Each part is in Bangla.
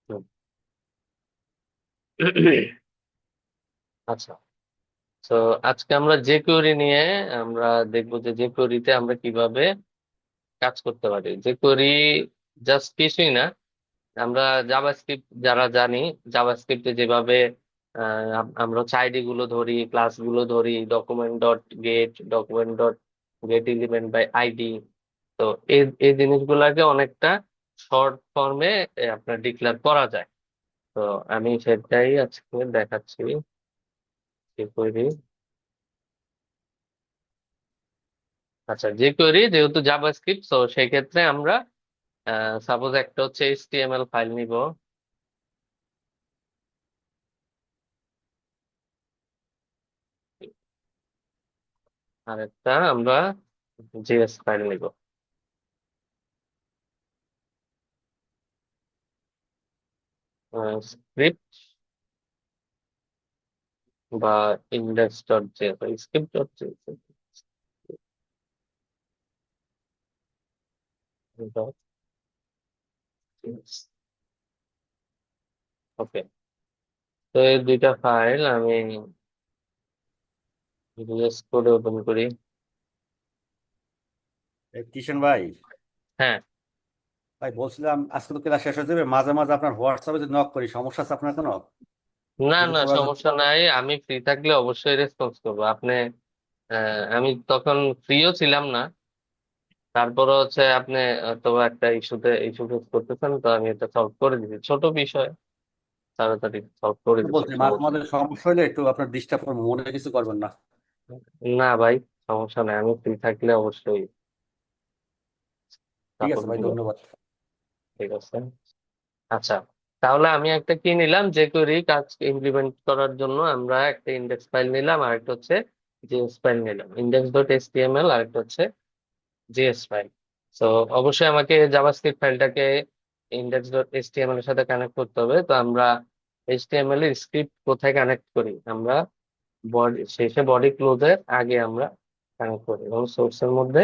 হুম। আচ্ছা, তো আজকে আমরা jQuery নিয়ে আমরা দেখবো যে jQuery-তে আমরা কিভাবে কাজ করতে পারি। jQuery জাস্ট কিছুই না, আমরা জাভাস্ক্রিপ্ট যারা জানি, জাভাস্ক্রিপ্টে যেভাবে আমরা হচ্ছে আইডি গুলো ধরি, ক্লাস গুলো ধরি, document dot get, document dot get element by ID. তো এই এই জিনিসগুলাকে অনেকটা শর্ট ফর্মে আপনার ডিক্লেয়ার করা যায়। তো আমি সেটাই আজকে দেখাচ্ছি যে কোয়েরি। আচ্ছা, যে কোয়েরি যেহেতু জাভাস্ক্রিপ্ট, তো সেই ক্ষেত্রে আমরা সাপোজ একটা হচ্ছে এইচটিএমএল ফাইল নিব, আর একটা আমরা জেএস ফাইল নিব। স্ক্রিপ্ট বা index dot JS, script dot JS. Okay, তো এই দুইটা ফাইল আমি ভিএস কোডে ওপেন করি। কিষেন ভাই, হ্যাঁ। বলছিলাম আজকে তো ক্লাস শেষ হয়ে যাবে, মাঝে মাঝে আপনার হোয়াটসঅ্যাপে যদি নক করি, সমস্যা আছে আপনার কোনো? না যদি না, প্রয়োজন। সমস্যা নাই, আমি ফ্রি থাকলে অবশ্যই রেসপন্স করবো আপনি। আমি তখন ফ্রিও ছিলাম না, তারপরে হচ্ছে আপনি তো একটা ইস্যু ফেস করতেছেন, তো আমি এটা সলভ করে দিচ্ছি, ছোট বিষয়, তাড়াতাড়ি সলভ করে দিচ্ছি, বলছি মাঝে সমস্যা মাঝে সমস্যা হলে একটু আপনার ডিস্টার্ব করবো, মনে কিছু করবেন না। নেই। না ভাই, সমস্যা নেই, আমি ফ্রি থাকলে অবশ্যই ঠিক সাপোর্ট আছে ভাই, দিব। ধন্যবাদ। ঠিক আছে। আচ্ছা, তাহলে আমি একটা কি নিলাম, যে কোয়েরি কাজ ইমপ্লিমেন্ট করার জন্য আমরা একটা ইন্ডেক্স ফাইল নিলাম, আর একটা হচ্ছে জেএস ফাইল নিলাম, ইন্ডেক্স ডট এচটিএমএল, আর একটা হচ্ছে জেএস ফাইল। তো অবশ্যই আমাকে জাভাস্ক্রিপ্ট ফাইলটাকে ইন্ডেক্স ডট এচটিএমএল এর সাথে কানেক্ট করতে হবে। তো আমরা এইচটিএমএল এর স্ক্রিপ্ট কোথায় কানেক্ট করি, আমরা বডি শেষে, বডি ক্লোজের আগে আমরা কানেক্ট করি, এবং সোর্সের মধ্যে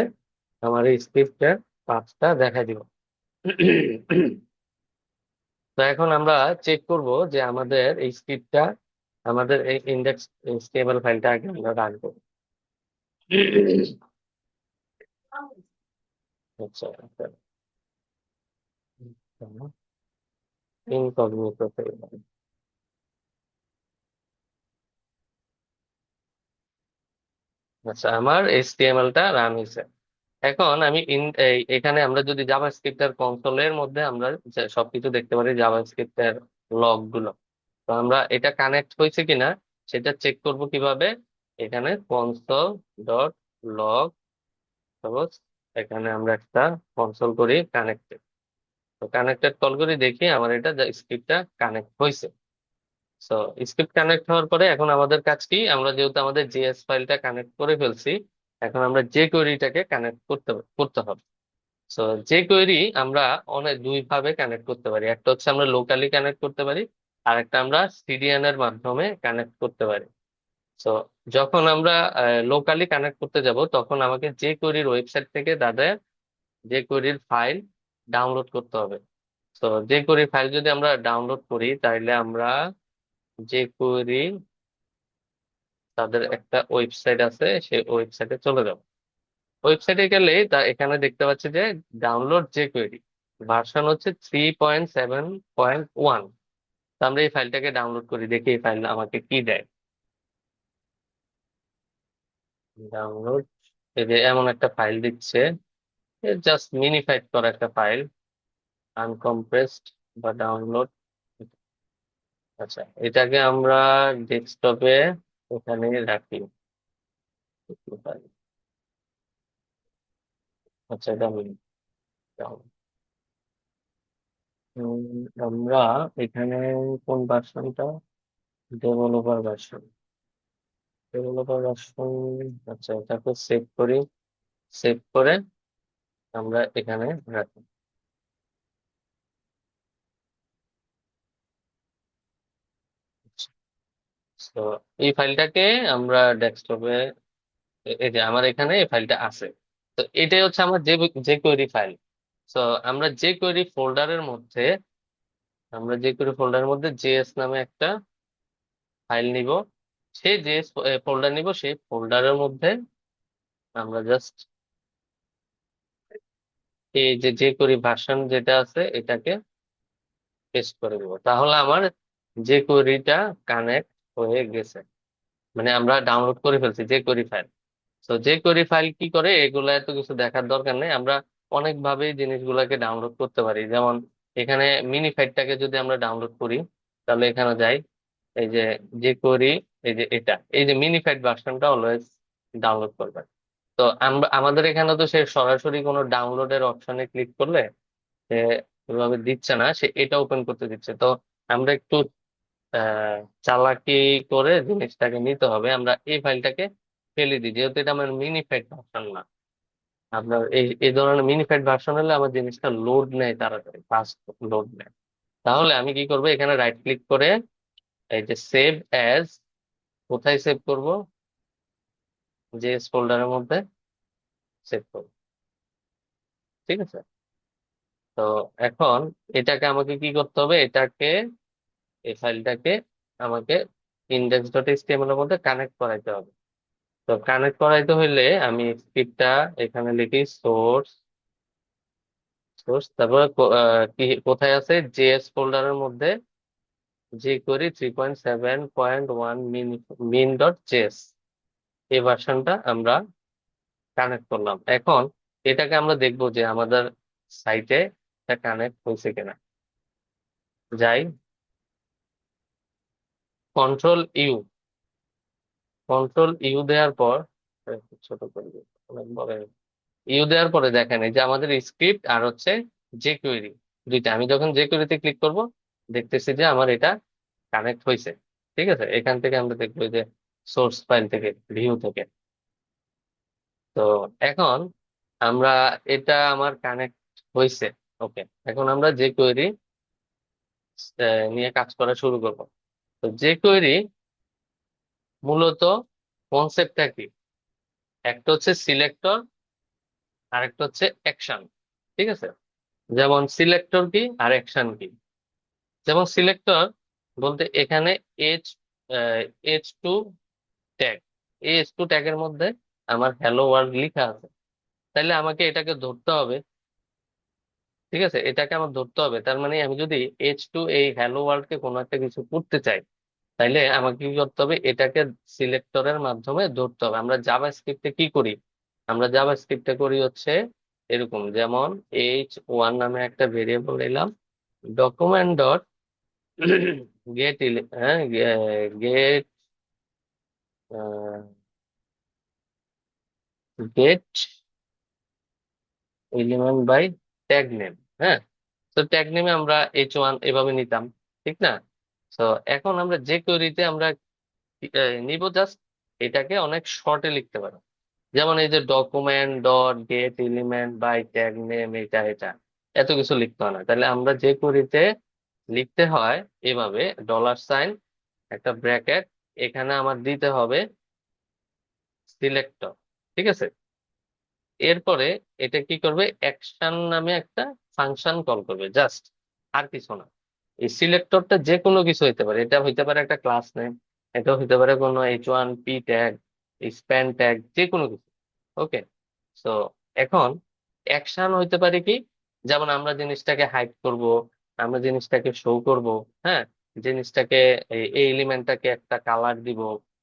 আমার এই স্ক্রিপ্টের পাথটা দেখা দিব। তো এখন আমরা চেক করব যে আমাদের এই স্ক্রিপ্টটা, আমাদের এই ইন্ডেক্স স্টেবল ফাইলটা আগে আমরা রান করব। আচ্ছা, ইনকগনিটো ফাইল। আচ্ছা, আমার এইচটিএমএল টা রান হয়েছে। এখন আমি এখানে আমরা যদি জাভাস্ক্রিপ্টের কনসোলের মধ্যে আমরা সবকিছু দেখতে পারি, জাভাস্ক্রিপ্টের লগ গুলো। তো আমরা এটা কানেক্ট হয়েছে কিনা সেটা চেক করব কিভাবে, এখানে কনসোল ডট লগ, সাপোজ এখানে আমরা একটা কনসোল করি কানেক্টেড। তো কানেক্টেড কল করে দেখি আমার এটা স্ক্রিপ্টটা কানেক্ট হয়েছে। তো স্ক্রিপ্ট কানেক্ট হওয়ার পরে এখন আমাদের কাজ কি, আমরা যেহেতু আমাদের জেএস ফাইলটা কানেক্ট করে ফেলছি, এখন আমরা যে কোয়েরিটাকে কানেক্ট করতে করতে হবে। তো যে কোয়েরি আমরা অনেক দুই ভাবে কানেক্ট করতে পারি, একটা হচ্ছে আমরা লোকালি কানেক্ট করতে পারি, আর একটা আমরা সিডিএন এর মাধ্যমে কানেক্ট করতে পারি। তো যখন আমরা লোকালি কানেক্ট করতে যাব, তখন আমাকে যে কোয়েরির ওয়েবসাইট থেকে তাদের যে কোয়েরির ফাইল ডাউনলোড করতে হবে। তো যে কোয়েরির ফাইল যদি আমরা ডাউনলোড করি, তাহলে আমরা যে কোয়েরি, তাদের একটা ওয়েবসাইট আছে, সেই ওয়েবসাইটে চলে যাব। ওয়েবসাইটে গেলে তা এখানে দেখতে পাচ্ছি যে ডাউনলোড যে কোয়েরি ভার্সন হচ্ছে 3.7.1। তো আমরা এই ফাইলটাকে ডাউনলোড করি, দেখি এই ফাইল আমাকে কি দেয়। ডাউনলোড, এই যে এমন একটা ফাইল দিচ্ছে, জাস্ট মিনিফাইড করা একটা ফাইল, আনকম্প্রেসড বা ডাউনলোড। আচ্ছা, এটাকে আমরা ডেস্কটপে ওখানে রাখি। আচ্ছা, এটা আমি আমরা এখানে কোন ভার্সনটা, ডেভেলপার ভার্সন, ডেভেলপার ভার্সন। আচ্ছা, এটাকে সেভ করি, সেভ করে আমরা এখানে রাখি। তো এই ফাইলটাকে আমরা ডেস্কটপে, এই যে আমার এখানে এই ফাইলটা আছে। তো এটাই হচ্ছে আমার যে যে কোয়েরি ফাইল। তো আমরা যে কোয়েরি ফোল্ডারের মধ্যে আমরা jQuery ফোল্ডারের মধ্যে জেএস নামে একটা ফাইল নিব, সেই জেএস ফোল্ডার নিব, সেই ফোল্ডারের মধ্যে আমরা জাস্ট এই যে jQuery ভার্সন যেটা আছে এটাকে পেস্ট করে দিব, তাহলে আমার jQueryটা কানেক্ট হয়ে গেছে। মানে আমরা ডাউনলোড করে ফেলছি jQuery ফাইল। তো jQuery ফাইল কি করে, এগুলা এত কিছু দেখার দরকার নেই, আমরা অনেক ভাবে জিনিসগুলোকে ডাউনলোড করতে পারি। যেমন এখানে মিনি ফাইলটাকে যদি আমরা ডাউনলোড করি, তাহলে এখানে যাই, এই যে jQuery, এই যে এটা, এই যে মিনি ফাইল ভার্সনটা অলওয়েজ ডাউনলোড করবেন। তো আমরা আমাদের এখানে তো সে সরাসরি কোনো ডাউনলোডের অপশনে ক্লিক করলে সে ওইভাবে দিচ্ছে না, সে এটা ওপেন করতে দিচ্ছে। তো আমরা একটু আহ চালাকি করে জিনিসটাকে নিতে হবে, আমরা এই ফাইলটাকে ফেলে দিই, যেহেতু এটা আমার মিনিফাইড ভার্সন না। আপনার এই এই ধরনের মিনিফাইড ভার্সন হলে আমার জিনিসটা লোড নেয় তাড়াতাড়ি, ফাস্ট লোড নেয়। তাহলে আমি কি করবো, এখানে রাইট ক্লিক করে এই যে সেভ অ্যাজ, কোথায় সেভ করব, জেএস ফোল্ডারের মধ্যে সেভ করব। ঠিক আছে। তো এখন এটাকে আমাকে কি করতে হবে, এটাকে, এই ফাইলটাকে আমাকে index.html এর মধ্যে কানেক্ট করাইতে হবে। তো কানেক্ট করাইতে হইলে আমি স্ক্রিপ্টটা এখানে লিখি, সোর্স, সোর্স, তারপরে কি কোথায় আছে, জেএস ফোল্ডারের মধ্যে jQuery 3.7.1 মিন ডট জেএস, এই ভার্সনটা আমরা কানেক্ট করলাম। এখন এটাকে আমরা দেখবো যে আমাদের সাইটে এটা কানেক্ট হয়েছে কিনা। যাই, কন্ট্রোল ইউ, কন্ট্রোল ইউ দেওয়ার পর, একটু ছোট করে দিই, অনেক বড় হয়ে গেছে। ইউ দেওয়ার পরে দেখেন এই যে আমাদের স্ক্রিপ্ট আর হচ্ছে jQuery দুইটা, আমি যখন jQuery তে ক্লিক করব দেখতেছি যে আমার এটা কানেক্ট হয়েছে। ঠিক আছে, এখান থেকে আমরা দেখবো যে সোর্স ফাইল থেকে, ভিউ থেকে। তো এখন আমরা, এটা আমার কানেক্ট হয়েছে। ওকে, এখন আমরা jQuery নিয়ে কাজ করা শুরু করব। তো jQuery মূলত কনসেপ্টটা কি, একটা হচ্ছে সিলেক্টর আর একটা হচ্ছে অ্যাকশন। ঠিক আছে, যেমন সিলেক্টর কি আর অ্যাকশন কি। যেমন সিলেক্টর বলতে এখানে এইচ H2 ট্যাগ, এই H2 ট্যাগের মধ্যে আমার হ্যালো ওয়ার্ল্ড লেখা আছে, তাহলে আমাকে এটাকে ধরতে হবে। ঠিক আছে, এটাকে আমার ধরতে হবে, তার মানে আমি যদি H2 এই হ্যালো ওয়ার্ল্ড কে কোনো একটা কিছু করতে চাই, তাইলে আমাকে কি করতে হবে, এটাকে সিলেক্টরের মাধ্যমে ধরতে হবে। আমরা জাভা স্ক্রিপ্টে কি করি, আমরা জাভা স্ক্রিপ্টে করি হচ্ছে এরকম, যেমন H1 নামে একটা ভেরিয়েবল নিলাম, ডকুমেন্ট ডট গেট, হ্যাঁ, get, get element by tag name. হ্যাঁ, তো ট্যাগ নেমে আমরা H1 এভাবে নিতাম, ঠিক না? তো এখন আমরা যে কোয়েরিতে আমরা নিব জাস্ট, এটাকে অনেক শর্টে লিখতে পারি। যেমন এই যে document dot get element by tag name, এটা এটা এত কিছু লিখতে হয় না। তাহলে আমরা যে কোয়েরিতে লিখতে হয় এভাবে, $, একটা ব্র্যাকেট, এখানে আমার দিতে হবে সিলেক্টর। ঠিক আছে, এরপরে এটা কি করবে, অ্যাকশন নামে একটা ফাংশন কল করবে জাস্ট, আর কিছু না। এই সিলেক্টরটা যে কোনো কিছু হইতে পারে, এটা হইতে পারে একটা ক্লাস নেম, এটা হইতে পারে কোনো H1 P tag, span tag, যে কোনো কিছু। ওকে, তো এখন অ্যাকশন হইতে পারে কি, যেমন আমরা জিনিসটাকে হাইড করব, আমরা জিনিসটাকে শো করব, হ্যাঁ, জিনিসটাকে, এই এলিমেন্টটাকে একটা কালার দিব,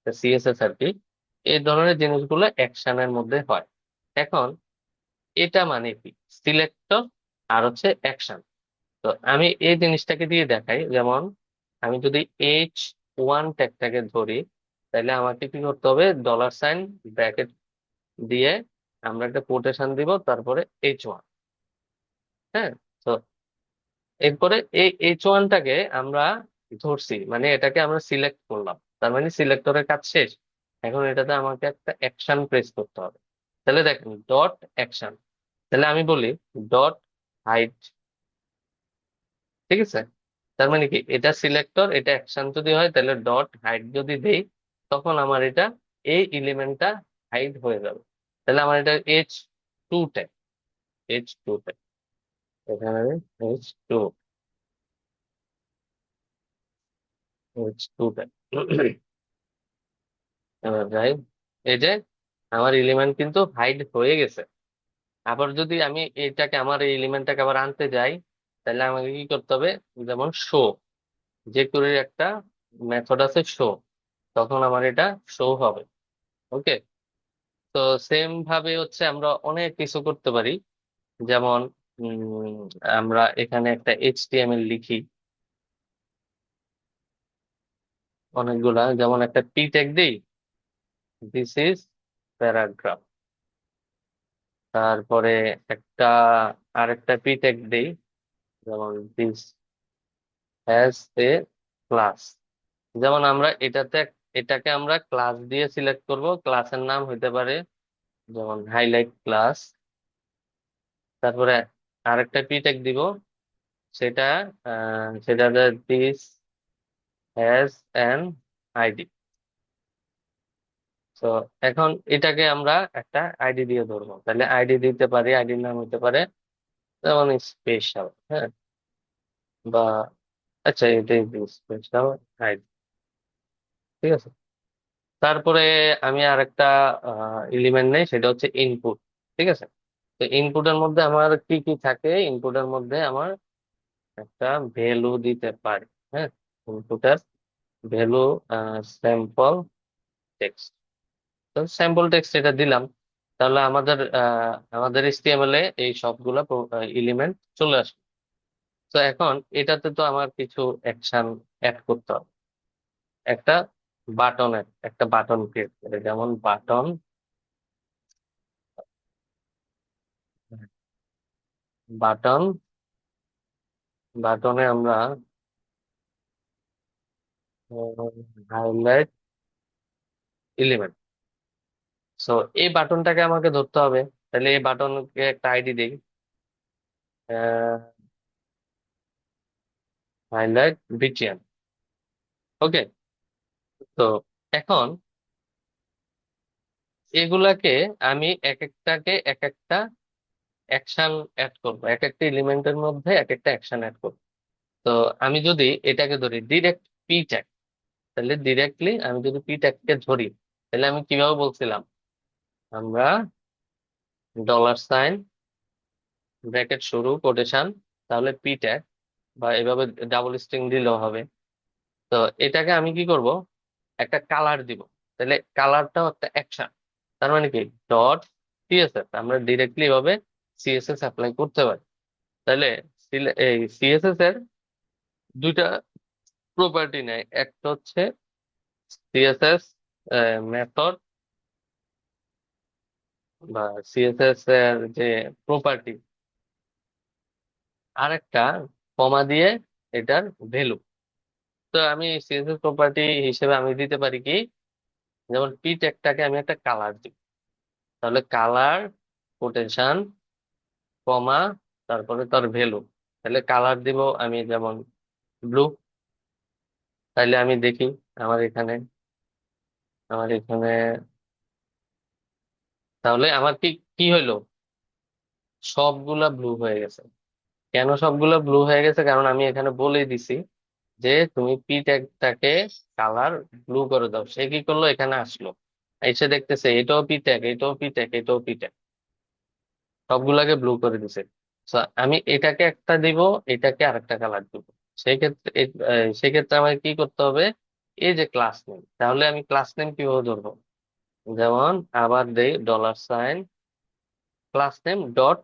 সিএসএস আর কি, এই ধরনের জিনিসগুলো অ্যাকশনের মধ্যে হয়। এখন এটা মানে কি, সিলেক্টর আর হচ্ছে অ্যাকশন। তো আমি এই জিনিসটাকে দিয়ে দেখাই, যেমন আমি যদি H1 ট্যাগটাকে ধরি, তাহলে আমাকে কি করতে হবে, $, ব্র্যাকেট দিয়ে আমরা একটা কোটেশন দিব, তারপরে H1। হ্যাঁ, তো এরপরে এই H1টাকে আমরা ধরছি, মানে এটাকে আমরা সিলেক্ট করলাম, তার মানে সিলেক্টরের কাজ শেষ। এখন এটাতে আমাকে একটা অ্যাকশন প্রেস করতে হবে। তাহলে দেখেন ডট অ্যাকশন, তাহলে আমি বলি ডট হাইট। ঠিক আছে, তার মানে কি, এটা সিলেক্টর, এটা অ্যাকশন যদি হয়, তাহলে ডট হাইট যদি দেই, তখন আমার এটা, এই এলিমেন্টটা হাইড হয়ে যাবে। তাহলে আমার এটা H2 ট্যাগ, H2 ট্যাগ, এখানে H2। H2 এবার যাই, এই যে আমার এলিমেন্ট কিন্তু হাইড হয়ে গেছে। আবার যদি আমি এটাকে আমার এই এলিমেন্টটাকে আবার আনতে যাই, তাহলে আমাকে কি করতে হবে, যেমন শো, যে করে একটা মেথড আছে শো, তখন আমার এটা শো হবে। ওকে। তো সেম ভাবে হচ্ছে আমরা অনেক কিছু করতে পারি। যেমন আমরা এখানে একটা এইচটিএমএল লিখি অনেকগুলা, যেমন একটা পি ট্যাগ দিই, দিস ইজ প্যারাগ্রাফ। তারপরে একটা আরেকটা পি ট্যাগ দিই, যেমন দিস হ্যাজ এ ক্লাস। যেমন আমরা এটাকে আমরা ক্লাস দিয়ে সিলেক্ট করব, ক্লাসের নাম হইতে পারে যেমন হাইলাইট ক্লাস। তারপরে আরেকটা পি ট্যাগ দিব, সেটা সেটা দিস হ্যাজ অ্যান আইডি। তো এখন এটাকে আমরা একটা আইডি দিয়ে ধরবো, তাহলে আইডি দিতে পারি, আইডির নাম হতে পারে যেমন স্পেশাল, হ্যাঁ, বা আচ্ছা এটাই স্পেশাল আইডি। ঠিক আছে। তারপরে আমি আরেকটা এলিমেন্ট নেই, সেটা হচ্ছে ইনপুট। ঠিক আছে। তো ইনপুটের মধ্যে আমার কি কি থাকে, ইনপুটের মধ্যে আমার একটা ভ্যালু দিতে পারি। হ্যাঁ, ইনপুটের ভ্যালু স্যাম্পল টেক্সট। তো স্যাম্পল টেক্সট এটা দিলাম, তাহলে আমাদের HTML এ এই সবগুলা এলিমেন্ট চলে আসবে। তো এখন এটাতে তো আমার কিছু অ্যাকশন অ্যাড করতে হবে। একটা একটা বাটন ক্রিয়েট করে, যেমন বাটন বাটনে আমরা হাইলাইট এলিমেন্ট। সো এই বাটনটাকে আমাকে ধরতে হবে, তাহলে এই বাটনকে একটা আইডি দিই, হাইলাইট বিটিএম। ওকে। তো এখন এগুলাকে আমি এক একটাকে এক একটা অ্যাকশন অ্যাড করবো, এক একটা এলিমেন্টের মধ্যে এক একটা অ্যাকশন অ্যাড করবো। তো আমি যদি এটাকে ধরি ডিরেক্ট পি ট্যাগ, তাহলে ডিরেক্টলি আমি যদি পি ট্যাগকে ধরি, তাহলে আমি কিভাবে বলছিলাম, আমরা $, ব্র্যাকেট শুরু কোটেশন, তাহলে পি ট্যাগ, বা এভাবে ডাবল স্ট্রিং দিলেও হবে। তো এটাকে আমি কি করব, একটা কালার দিব, তাহলে কালারটাও একটা অ্যাকশন। তার মানে কি, ডট সিএসএস, আমরা ডিরেক্টলি এভাবে সিএসএস অ্যাপ্লাই করতে পারি। তাহলে এই সিএসএস এর দুইটা প্রপার্টি নেয়, একটা হচ্ছে সিএসএস মেথড, বা সিএসএস এর যে প্রপার্টি, আর একটা কমা দিয়ে এটার ভ্যালু। তো আমি সিএসএস প্রপার্টি হিসেবে আমি দিতে পারি কি, যেমন পি ট্যাগটাকে আমি একটা কালার দিব, তাহলে কালার কোটেশন কমা তারপরে তার ভ্যালু। তাহলে কালার দিব আমি যেমন ব্লু। তাইলে আমি দেখি আমার এখানে আমার এখানে তাহলে আমার কি কি হইলো, সবগুলা ব্লু হয়ে গেছে। কেন সবগুলা ব্লু হয়ে গেছে, কারণ আমি এখানে বলে দিছি যে তুমি পি ট্যাগটাকে কালার ব্লু করে দাও। সে কি করলো, এখানে আসলো, এসে দেখতেছে এটাও পি ট্যাগ, এটাও পি ট্যাগ, এটাও পি ট্যাগ, সবগুলাকে ব্লু করে দিছে। So, আমি এটাকে একটা দিব, এটাকে আরেকটা কালার দিব। সেক্ষেত্রে আমাকে কি করতে হবে, এই যে ক্লাস নেম, তাহলে আমি ক্লাস নেম কিভাবে ধরবো, যেমন আবার দেই $, ক্লাস নেম ডট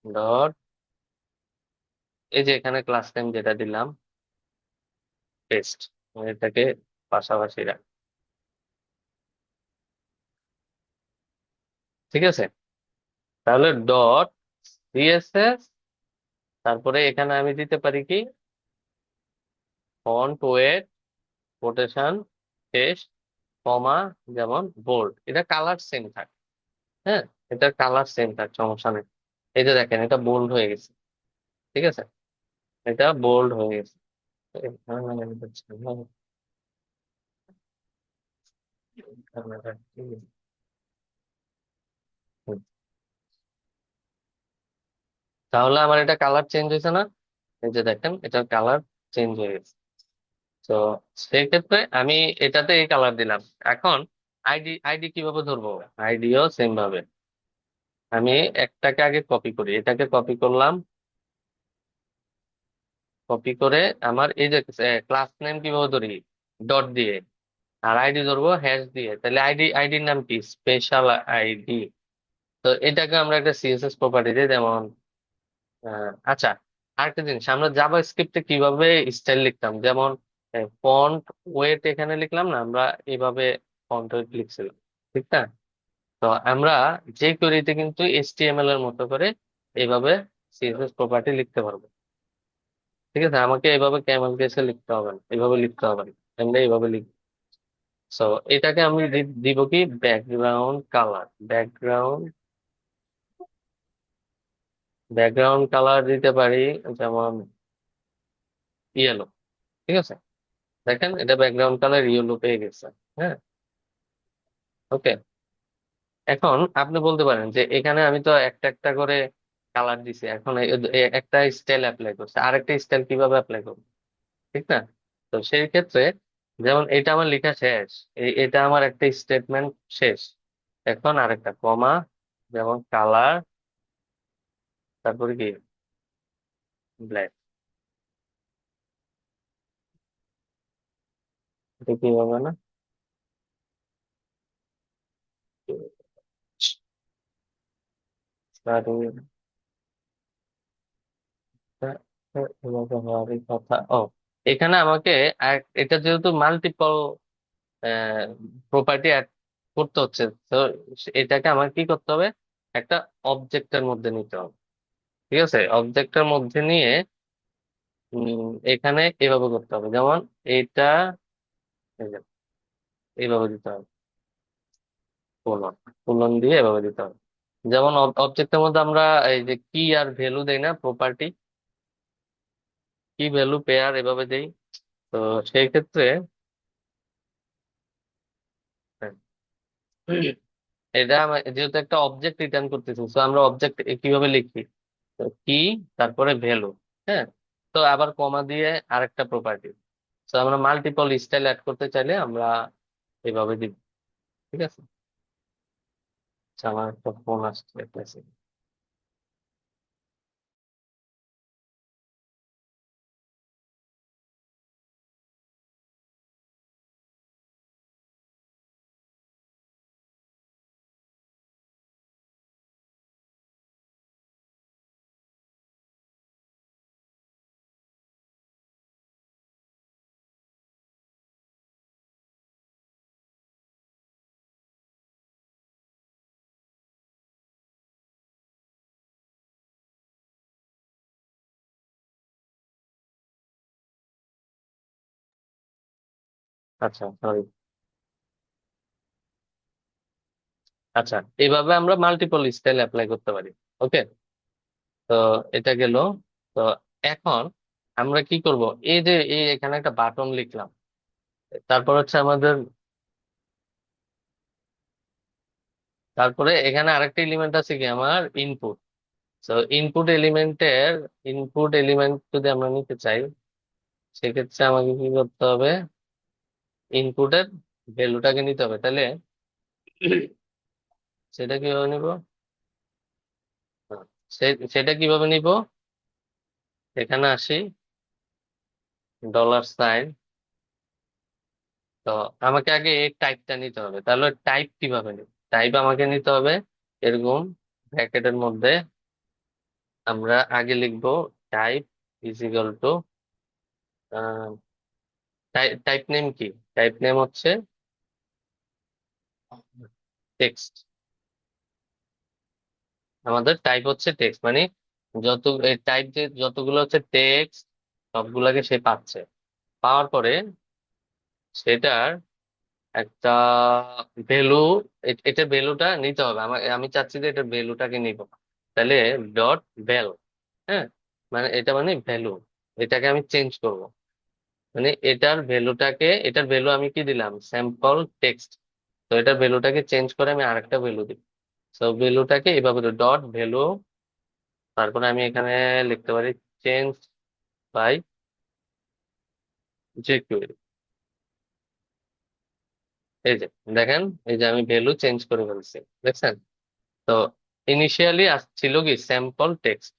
ডট, এই যে এখানে ক্লাস নেম যেটা দিলাম পেস্ট, এটাকে পাশাপাশি রাখ। ঠিক আছে। তাহলে ডট সিএসএস, তারপরে এখানে আমি দিতে পারি কি, ফন্ট ওয়েট কোটেশন টেক্সট কমা, যেমন বোল্ড, এটা কালার সেম থাকে। হ্যাঁ, এটা কালার সেম থাক, সমস্যা নেই। এই যে দেখেন এটা বোল্ড হয়ে গেছে। ঠিক আছে, এটা বোল্ড হয়ে গেছে। এখানে আমি হচ্ছে না, এখানে রাখি। হুম। তাহলে আমার এটা কালার চেঞ্জ হয়েছে না, এই যে দেখেন এটার কালার চেঞ্জ হয়ে গেছে। তো সেক্ষেত্রে আমি এটাতে এই কালার দিলাম। এখন আইডি আইডি কিভাবে ধরবো? আইডিও সেম ভাবে আমি একটাকে আগে কপি করি, এটাকে কপি করলাম। কপি করে আমার এই যে ক্লাস নেম কিভাবে ধরি? ডট দিয়ে। আর আইডি ধরবো হ্যাশ দিয়ে। তাহলে আইডির নাম কি? Special ID. তো এটাকে আমরা একটা সিএসএস প্রপার্টি দিই, যেমন আচ্ছা, আরেকটা জিনিস, আমরা জাভা স্ক্রিপ্টে কিভাবে স্টাইল লিখতাম, যেমন ফন্ট ওয়েট এখানে লিখলাম না আমরা, এইভাবে ফন্ট ওয়েট লিখছিলাম, ঠিক না? তো আমরা যে কোয়েরিতে কিন্তু এইচটিএমএল এর মতো করে এইভাবে সিএসএস প্রপার্টি লিখতে পারবো। ঠিক আছে, আমাকে এইভাবে ক্যামেল কেসে লিখতে হবে না, এইভাবে লিখতে হবে না, আমরা এইভাবে লিখব। সো এটাকে আমি দিব কি ব্যাকগ্রাউন্ড কালার। ব্যাকগ্রাউন্ড কালার দিতে পারি, যেমন ইয়েলো। ঠিক আছে, দেখেন এটা ব্যাকগ্রাউন্ড কালার ইয়েলো পেয়ে গেছে। হ্যাঁ, ওকে। এখন আপনি বলতে পারেন যে এখানে আমি তো একটা একটা করে কালার দিছি, এখন একটা স্টাইল অ্যাপ্লাই করছে, আরেকটা স্টাইল কিভাবে অ্যাপ্লাই করবো? ঠিক না? তো সেই ক্ষেত্রে যেমন এটা আমার লেখা শেষ, এটা আমার একটা স্টেটমেন্ট শেষ। এখন আরেকটা কমা, যেমন কালার, তারপরে কি ব্ল্যাক। এটা কি হবে না? এভাবে হওয়ারই কথা। ও, এখানে আমাকে এটা যেহেতু মাল্টিপল প্রপার্টি অ্যাড করতে হচ্ছে, তো এটাকে আমার কি করতে হবে? একটা অবজেক্টের মধ্যে নিতে হবে। ঠিক আছে, অবজেক্টের মধ্যে নিয়ে এখানে এভাবে করতে হবে, যেমন এটা এই যে, এইভাবে দিতে হবে, কোলন। কোলন দিয়ে এভাবে দিতে হবে। যেমন অবজেক্টের মধ্যে আমরা এই যে কি আর ভ্যালু দেই না, প্রপার্টি কি ভ্যালু পেয়ার এভাবে দেই। তো সেই ক্ষেত্রে হ্যাঁ, এটা যেহেতু একটা অবজেক্ট রিটার্ন করতেছি, তো আমরা অবজেক্ট কিভাবে লিখি? তো কি, তারপরে ভ্যালু। হ্যাঁ, তো আবার কমা দিয়ে আরেকটা প্রপার্টি। তো আমরা মাল্টিপল স্টাইল অ্যাড করতে চাইলে আমরা এইভাবে দিব। ঠিক আছে, আচ্ছা, আমার একটা ফোন আসছে, একটা second। আচ্ছা, সরি। আচ্ছা, এইভাবে আমরা মাল্টিপল স্টাইল অ্যাপ্লাই করতে পারি। ওকে, তো এটা গেল। তো এখন আমরা কি করব? এই যে এখানে একটা বাটন লিখলাম, তারপর হচ্ছে আমাদের, তারপরে এখানে আরেকটা এলিমেন্ট আছে কি আমার, ইনপুট। তো ইনপুট এলিমেন্ট যদি আমরা নিতে চাই, সেক্ষেত্রে আমাকে কি করতে হবে? ইনপুটের ভ্যালুটাকে নিতে হবে, তাহলে সেটা কিভাবে নিব? হ্যাঁ, সেটা কিভাবে নিব? এখানে আসি, $সাইন। তো আমাকে আগে এই টাইপটা নিতে হবে, তাহলে টাইপ কিভাবে নিব? টাইপ আমাকে নিতে হবে এরকম ব্র্যাকেটের মধ্যে। আমরা আগে লিখবো type is equal to type name কি? টাইপ নেম হচ্ছে টেক্সট। আমাদের টাইপ হচ্ছে টেক্সট, মানে যত টাইপ যে যতগুলো হচ্ছে টেক্সট, সবগুলাকে সে পাচ্ছে। পাওয়ার পরে সেটার একটা ভ্যালু, এটা ভ্যালুটা নিতে হবে। আমি চাচ্ছি যে এটা ভ্যালুটাকে নিব, তাহলে ডট ভ্যাল। হ্যাঁ, মানে এটা মানে ভ্যালু, এটাকে আমি চেঞ্জ করব। মানে এটার ভ্যালু আমি কি দিলাম? Sample text. তো এটার ভ্যালুটাকে চেঞ্জ করে আমি আরেকটা ভ্যালু দিব। তো ভ্যালুটাকে এভাবে ডট ভ্যালু, তারপরে আমি এখানে লিখতে পারি চেঞ্জ বাই jQuery। এই যে দেখেন, এই যে আমি ভ্যালু চেঞ্জ করে ফেলছি, দেখছেন? তো ইনিশিয়ালি ছিল কি স্যাম্পল টেক্সট,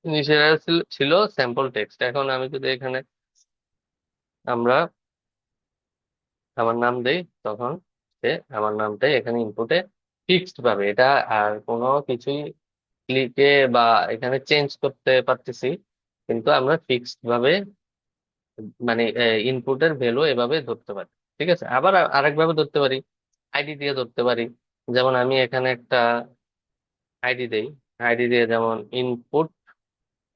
ইনিশিয়ালি ছিল স্যাম্পল টেক্সট। এখন আমি যদি এখানে আমরা আমার নাম দেই, তখন সে আমার নামটাই এখানে ইনপুটে ফিক্সড পাবে। এটা আর কোনো কিছুই ক্লিকে বা এখানে চেঞ্জ করতে পারতেছি, কিন্তু আমরা ফিক্সড ভাবে মানে ইনপুটের ভ্যালু এভাবে ধরতে পারি। ঠিক আছে, আবার আরেকভাবে ধরতে পারি, আইডি দিয়ে ধরতে পারি। যেমন আমি এখানে একটা আইডি দেই, আইডি দিয়ে যেমন ইনপুট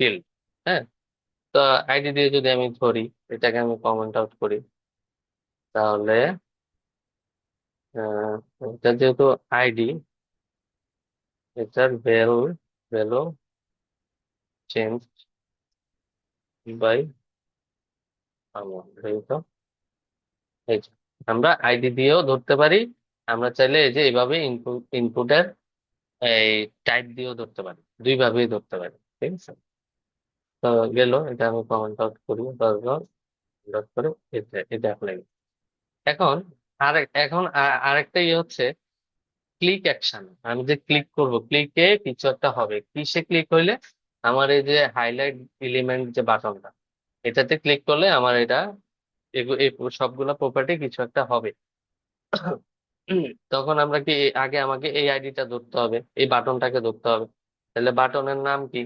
ফিল্ড, হ্যাঁ। তো আইডি দিয়ে যদি আমি ধরি, এটাকে আমি কমেন্ট আউট করি, তাহলে আহ, এটা যেহেতু আইডি, এটার ভ্যালু ভ্যালু চেঞ্জ বাই আমার, এই তো, এই যে। আমরা আইডি দিয়েও ধরতে পারি, আমরা চাইলে এই যে এইভাবে ইনপুটের এই টাইপ দিয়েও ধরতে পারি, দুই ভাবেই ধরতে পারি। ঠিক আছে, তো গেল, এটা আমি কমেন্ট আউট করি, তারপর ডট করে এটা অ্যাপ্লাই। এখন আরেকটা ইয়ে হচ্ছে ক্লিক অ্যাকশন। আমি যে ক্লিক করব, ক্লিকে কিছু একটা হবে, কিসে ক্লিক হইলে আমার এই যে হাইলাইট এলিমেন্ট যে বাটনটা, এটাতে ক্লিক করলে আমার এটা এই সবগুলা প্রপার্টি কিছু একটা হবে। তখন আমরা কি আগে আমাকে এই আইডিটা ধরতে হবে, এই বাটনটাকে ধরতে হবে। তাহলে বাটনের নাম কি,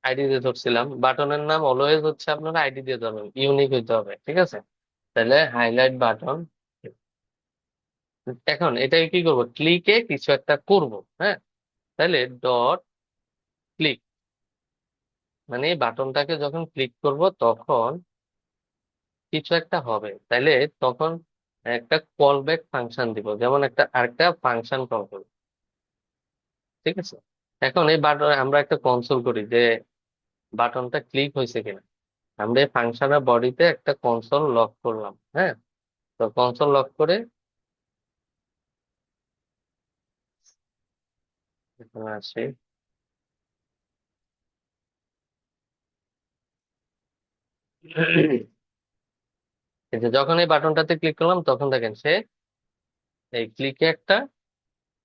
আইডি দিয়ে ধরছিলাম, বাটনের নাম অলওয়েজ হচ্ছে আপনারা আইডি দিয়ে ধরবেন, ইউনিক হইতে হবে। ঠিক আছে, তাহলে হাইলাইট বাটন। এখন এটাকে কি করব, ক্লিকে কিছু একটা করব, হ্যাঁ। তাহলে ডট ক্লিক, মানে এই বাটনটাকে যখন ক্লিক করব তখন কিছু একটা হবে, তাইলে তখন একটা কল ব্যাক ফাংশন দিব, যেমন একটা আরেকটা ফাংশন কল করব। ঠিক আছে, এখন এই বাটন আমরা একটা কনসোল করি যে বাটনটা ক্লিক হয়েছে কিনা। আমরা এই ফাংশনের বডিতে একটা কনসোল লক করলাম, হ্যাঁ। তো কনসোল লক করে এখানে আসি। এই যে যখন এই বাটনটাতে ক্লিক করলাম, তখন দেখেন সে এই ক্লিকে একটা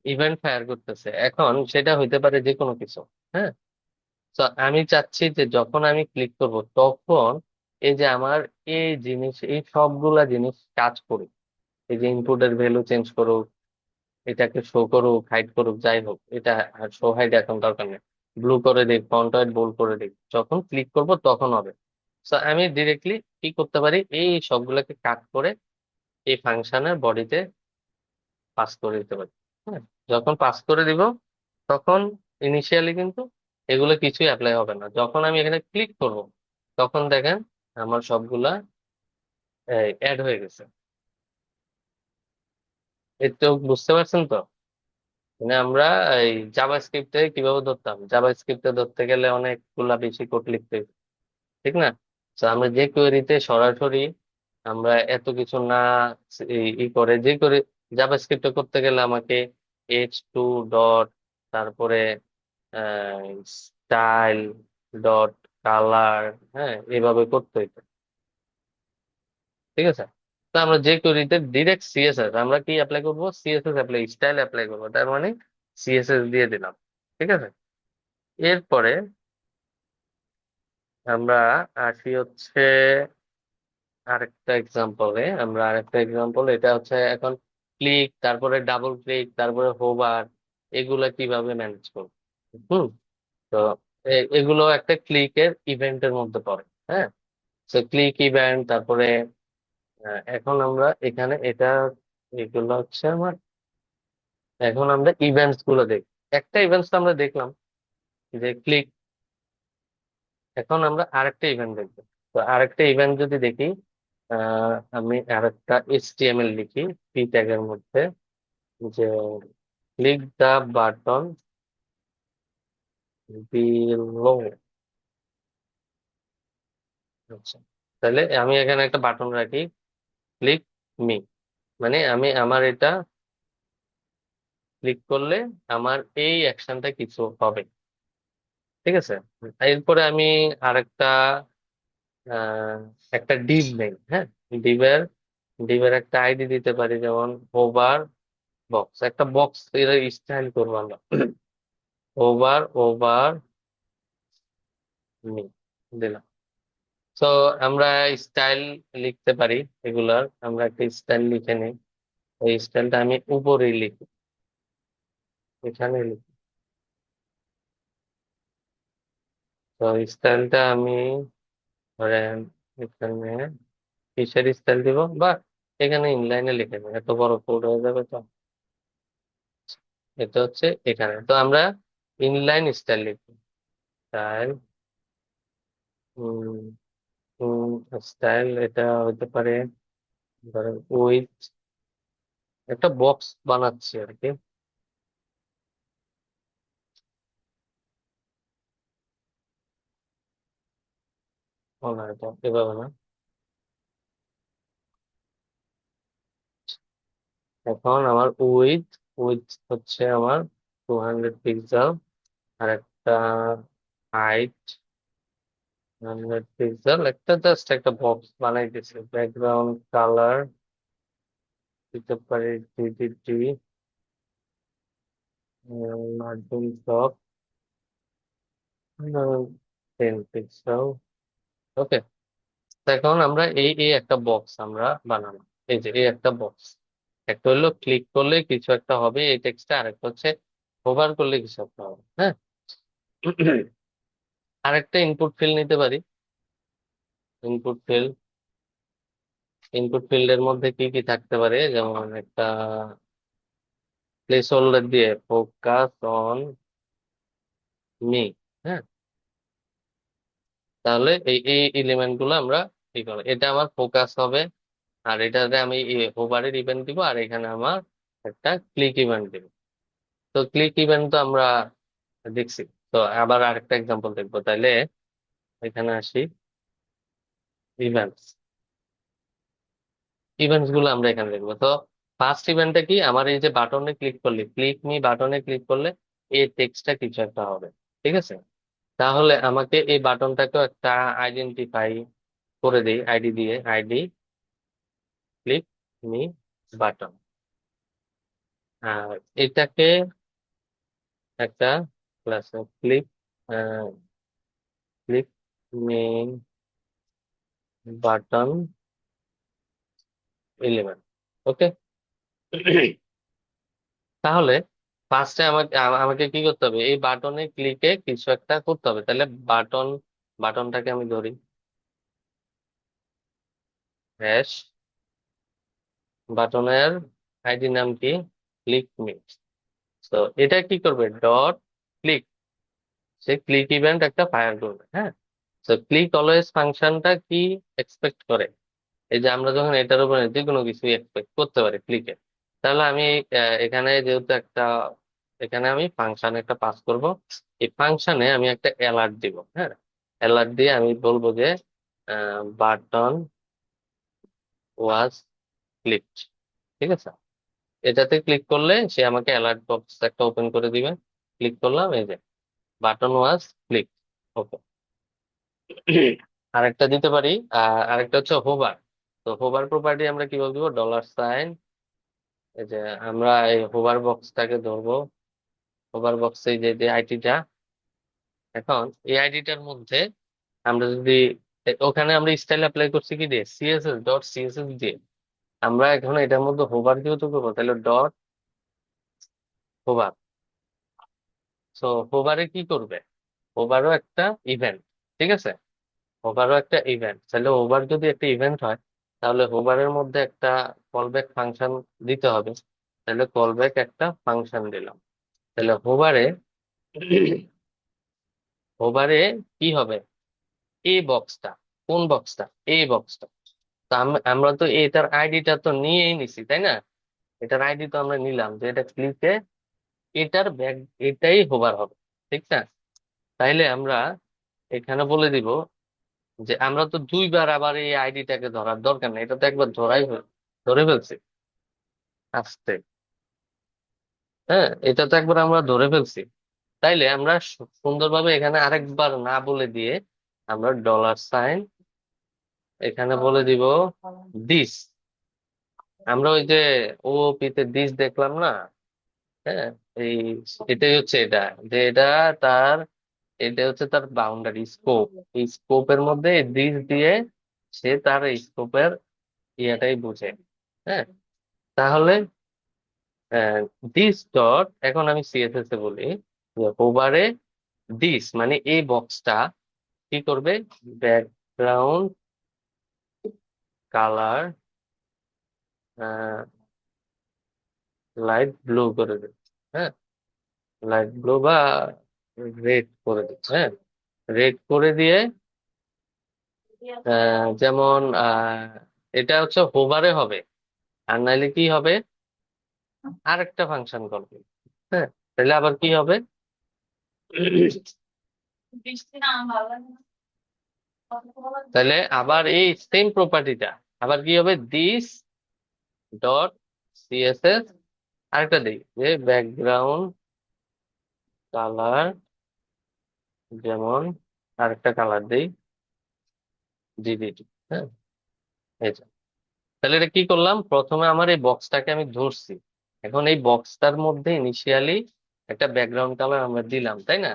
ইভেন্ট ফায়ার করতেছে। এখন সেটা হইতে পারে যে কোনো কিছু, হ্যাঁ। তো আমি চাচ্ছি যে যখন আমি ক্লিক করব তখন এই যে আমার এই জিনিস, এই সবগুলা জিনিস কাজ করুক। এই যে ইনপুটের ভ্যালু চেঞ্জ করুক, এটাকে শো করুক, হাইড করুক, যাই হোক, এটা শো হাইড এখন দরকার নেই, ব্লু করে দিক, ফন্ট হোয়াইট বোল্ড করে দিক, যখন ক্লিক করব তখন হবে। তো আমি ডিরেক্টলি কি করতে পারি, এই সবগুলোকে কাট করে এই ফাংশনের বডিতে পাস করে দিতে পারি, হ্যাঁ। যখন পাস করে দিব তখন ইনিশিয়ালি কিন্তু এগুলো কিছুই অ্যাপ্লাই হবে না। যখন আমি এখানে ক্লিক করব তখন দেখেন আমার সবগুলা অ্যাড হয়ে গেছে। এতে বুঝতে পারছেন তো? মানে আমরা এই জাভা স্ক্রিপ্টে কিভাবে ধরতাম, জাভা স্ক্রিপ্টে ধরতে গেলে অনেকগুলা বেশি কোড লিখতে হতো, ঠিক না? তো আমরা যে কোয়েরিতে সরাসরি আমরা এত কিছু না ই করে যে করে জাভা স্ক্রিপ্টে করতে গেলে আমাকে h2 ডট, তারপরে স্টাইল ডট কালার, হ্যাঁ, এভাবে করতে হইতো। ঠিক আছে, তো আমরা যে কোয়েরিতে ডিরেক্ট সিএসএস, আমরা কি অ্যাপ্লাই করবো, সিএসএস অ্যাপ্লাই, স্টাইল অ্যাপ্লাই করবো, তার মানে সিএসএস দিয়ে দিলাম। ঠিক আছে, এরপরে আমরা আসি হচ্ছে আরেকটা এক্সাম্পল, এটা হচ্ছে এখন ক্লিক, তারপরে ডাবল ক্লিক, তারপরে হোভার, এগুলা কিভাবে ম্যানেজ করবো। হুম, তো এগুলো একটা ক্লিকের ইভেন্টের মধ্যে পড়ে, হ্যাঁ। তো ক্লিক ইভেন্ট, তারপরে এখন আমরা এখানে এটা, এগুলো হচ্ছে আমার, এখন আমরা ইভেন্টস গুলো দেখি। একটা ইভেন্টস আমরা দেখলাম যে ক্লিক, এখন আমরা আরেকটা ইভেন্ট দেখবো। তো আরেকটা ইভেন্ট যদি দেখি, আমি আরেকটা HTML লিখি পি ট্যাগের মধ্যে, যে ক্লিক দা বাটন বিলো। আচ্ছা, তাহলে আমি এখানে একটা বাটন রাখি, ক্লিক মি, মানে আমি আমার এটা ক্লিক করলে আমার এই অ্যাকশনটা কিছু হবে। ঠিক আছে, এরপরে আমি আরেকটা একটা ডিভ নেই, হ্যাঁ। ডিভের ডিভের একটা আইডি দিতে পারি, যেমন ওভার বক্স, একটা বক্স এর স্টাইল করবো আমরা। ওভার ওভার মি দিলাম। তো আমরা স্টাইল লিখতে পারি এগুলার, আমরা একটা স্টাইল লিখে নিই। এই স্টাইলটা আমি উপরেই লিখি, এখানে লিখি। তো স্টাইলটা আমি ধরেন এখানে কিসের স্টাইল দিব, বা এখানে ইনলাইনে লিখে নেব, এত বড় কোড হয়ে যাবে তো। এটা হচ্ছে এখানে, তো আমরা ইনলাইন স্টাইল লিখি। স্টাইল, স্টাইল এটা হতে পারে ধরেন উইথ, একটা বক্স বানাচ্ছি আর কি। ও না, এটা এভাবে না। এখন আমার উইথ, উইথ হচ্ছে আমার 200 পিক্সেল, আর একটা হাইট 100 পিক্সেল, একটা জাস্ট একটা বক্স বানাই দিছি। ব্যাকগ্রাউন্ড কালার দিতে পারি ডিডিটি, মার্জিন টপ 10 পিক্সেল। ওকে, এখন আমরা এই এই একটা বক্স আমরা বানালাম। এই যে এই একটা বক্স, একটা হলো ক্লিক করলে কিছু একটা হবে এই টেক্সটটা, আরেকটা হচ্ছে হোভার করলে কিছু একটা হবে, হ্যাঁ। আরেকটা ইনপুট ফিল্ড নিতে পারি। ইনপুট ফিল্ড, ইনপুট ফিল্ডের মধ্যে কি কি থাকতে পারে, যেমন একটা প্লেস হোল্ডার দিয়ে ফোকাস অন মি, হ্যাঁ। তাহলে এই এই এলিমেন্ট গুলো আমরা কি করবো, এটা আমার ফোকাস হবে, আর এটাতে আমি হোভারের ইভেন্ট দিব, আর এখানে আমার একটা ক্লিক ইভেন্ট দিব। তো ক্লিক ইভেন্ট তো আমরা দেখছি। তো আবার আরেকটা এক্সাম্পল দেখবো তাইলে। এখানে আসি, ইভেন্টস, ইভেন্টস গুলো আমরা এখানে দেখবো। তো ফার্স্ট ইভেন্টটা কি, আমার এই যে বাটনে ক্লিক করলে, ক্লিক মি বাটনে ক্লিক করলে এই টেক্সটটা কিছু একটা হবে, ঠিক আছে। তাহলে আমাকে এই বাটনটাকেও একটা আইডেন্টিফাই করে দিই আইডি দিয়ে, আইডি ক্লিক মি বাটন। আর এটাকে একটা class click, click me button element. Okay. তাহলে ফার্স্টে আমাকে আমাকে কি করতে হবে, এই বাটনে ক্লিকে কিছু একটা করতে হবে। তাহলে বাটন, বাটনটাকে আমি ধরি, হ্যাশ বাটনের আইডি নাম কি, ক্লিক মি। তো এটা কি করবে, ডট ক্লিক, সে ক্লিক ইভেন্ট একটা ফায়ার করবে, হ্যাঁ। তো ক্লিক অলওয়েজ ফাংশনটা কি এক্সপেক্ট করে, এই যে আমরা যখন এটার উপরে যে কোনো কিছু এক্সপেক্ট করতে পারি ক্লিকে, তাহলে আমি এখানে যেহেতু একটা, এখানে আমি ফাংশন একটা পাস করব। এই ফাংশনে আমি একটা অ্যালার্ট দিব, হ্যাঁ। অ্যালার্ট দিয়ে আমি বলবো যে বাটন ওয়াজ ক্লিকড, ঠিক আছে। এটাতে ক্লিক করলে সে আমাকে অ্যালার্ট বক্স একটা ওপেন করে দিবে। ক্লিক করলাম, এই যে বাটন ওয়াজ ক্লিক। ওকে। আরেকটা দিতে পারি, আরেকটা হচ্ছে হোভার। তো হোভার প্রপার্টি আমরা কি বলবো, $, এই যে আমরা এই হোভার বক্সটাকে ধরবো। হোভার বক্সে যে যে আইডিটা, এখন এই আইডিটার মধ্যে আমরা যদি ওখানে আমরা স্টাইল অ্যাপ্লাই করছি কি দিয়ে, সিএসএস ডট সিএসএস দিয়ে, আমরা এখন এটার মধ্যে হোভার যেহেতু করবো, তাহলে ডট হোভার। তো হোভারে কি করবে, হোভারও একটা ইভেন্ট, ঠিক আছে। হোভারও একটা ইভেন্ট, তাহলে হোভার যদি একটা ইভেন্ট হয়, তাহলে হোভারের মধ্যে একটা কলব্যাক ফাংশন দিতে হবে। তাহলে কলব্যাক একটা ফাংশন দিলাম। তাহলে হোভারে, হোভারে কি হবে, এই বক্সটা, কোন বক্সটা, এই বক্সটা। তো আমরা তো এটার আইডিটা তো নিয়েই নিছি, তাই না। এটার আইডি তো আমরা নিলাম, যে এটা ক্লিকে এটার ব্যাগ, এটাই হোভার হবে, ঠিক না। তাইলে আমরা এখানে বলে দিব যে আমরা তো দুইবার আবার এই আইডিটাকে ধরার দরকার নেই, এটা তো একবার ধরে ফেলছি আস্তে, হ্যাঁ। এটা তো একবার আমরা ধরে ফেলছি। তাইলে আমরা সুন্দরভাবে এখানে আরেকবার না বলে দিয়ে আমরা $, এখানে বলে দিব দিস, আমরা ওই যে ওপি তে দিস দেখলাম না? হ্যাঁ, এই এটাই হচ্ছে এটা, যে তার এটা হচ্ছে তার বাউন্ডারি স্কোপ। এই স্কোপের মধ্যে দিস দিয়ে সে তার স্কোপের ইয়েটাই বুঝে। হ্যাঁ, তাহলে দিস ডট, এখন আমি সিএসএস এ বলি যে ওভারে দিস মানে এই বক্সটা কি করবে, ব্যাকগ্রাউন্ড কালার লাইট ব্লু করে দেবে। হ্যাঁ, লাইট ব্লু বা রেড করে দেবে। হ্যাঁ, রেড করে দিয়ে যেমন এটা হচ্ছে হোভারে হবে, আর নাইলে কি হবে, আরেকটা ফাংশন করবে। হ্যাঁ, তাহলে আবার কি হবে, তাহলে আবার এই সেম প্রপার্টিটা আবার কি হবে, দিস ডট সিএসএস, আরেকটা দিই যে ব্যাকগ্রাউন্ড কালার, যেমন আরেকটা কালার দিই জিবিটি। হ্যাঁ, এই যে। তাহলে এটা কি করলাম, প্রথমে আমার এই বক্সটাকে আমি ধরছি, এখন এই বক্সটার মধ্যে ইনিশিয়ালি একটা ব্যাকগ্রাউন্ড কালার আমরা দিলাম, তাই না?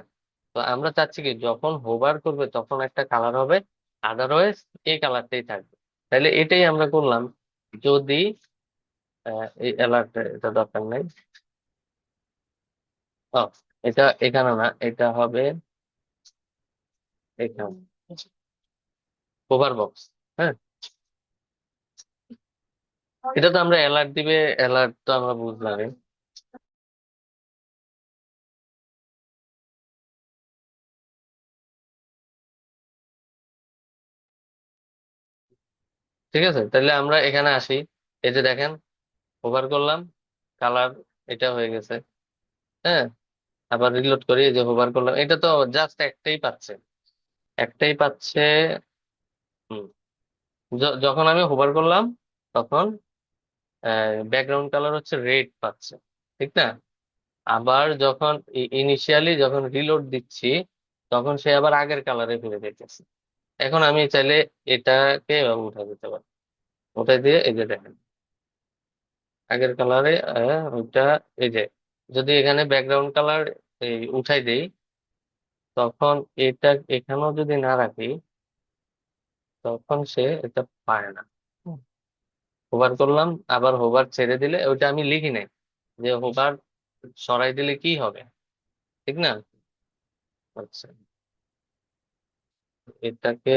তো আমরা চাচ্ছি কি যখন হোভার করবে তখন একটা কালার হবে, আদারওয়াইজ এই কালারটাই থাকবে। তাহলে এটাই আমরা করলাম। যদি এই অ্যালার্ট, এটা দরকার নাই। ও, এটা এখানে না, এটা হবে এখানে, হোভার বক্স। হ্যাঁ, এটা তো আমরা অ্যালার্ট দিবে, অ্যালার্ট তো আমরা বুঝলাম। ঠিক আছে, তাহলে আমরা এখানে আসি। এই যে দেখেন, ওভার করলাম, কালার এটা হয়ে গেছে। হ্যাঁ, আবার রিলোড করি, এই যে হোভার করলাম, এটা তো জাস্ট একটাই পাচ্ছে, একটাই পাচ্ছে। হুম, যখন আমি হোভার করলাম তখন ব্যাকগ্রাউন্ড কালার হচ্ছে রেড পাচ্ছে, ঠিক না? আবার যখন ইনিশিয়ালি যখন রিলোড দিচ্ছি তখন সে আবার আগের কালারে ফিরে যেতেছে। এখন আমি চাইলে এটাকে উঠে দিতে পারি, উঠে দিয়ে এই যে দেখেন আগের কালারে ওইটা, এই যে যদি এখানে ব্যাকগ্রাউন্ড কালার এই উঠাই দেই তখন এটা এখানেও যদি না রাখি তখন সে এটা পায় না। হোভার করলাম, আবার হোভার ছেড়ে দিলে ওইটা আমি লিখি নাই যে হোভার সরাই দিলে কি হবে, ঠিক না? আচ্ছা, এটাকে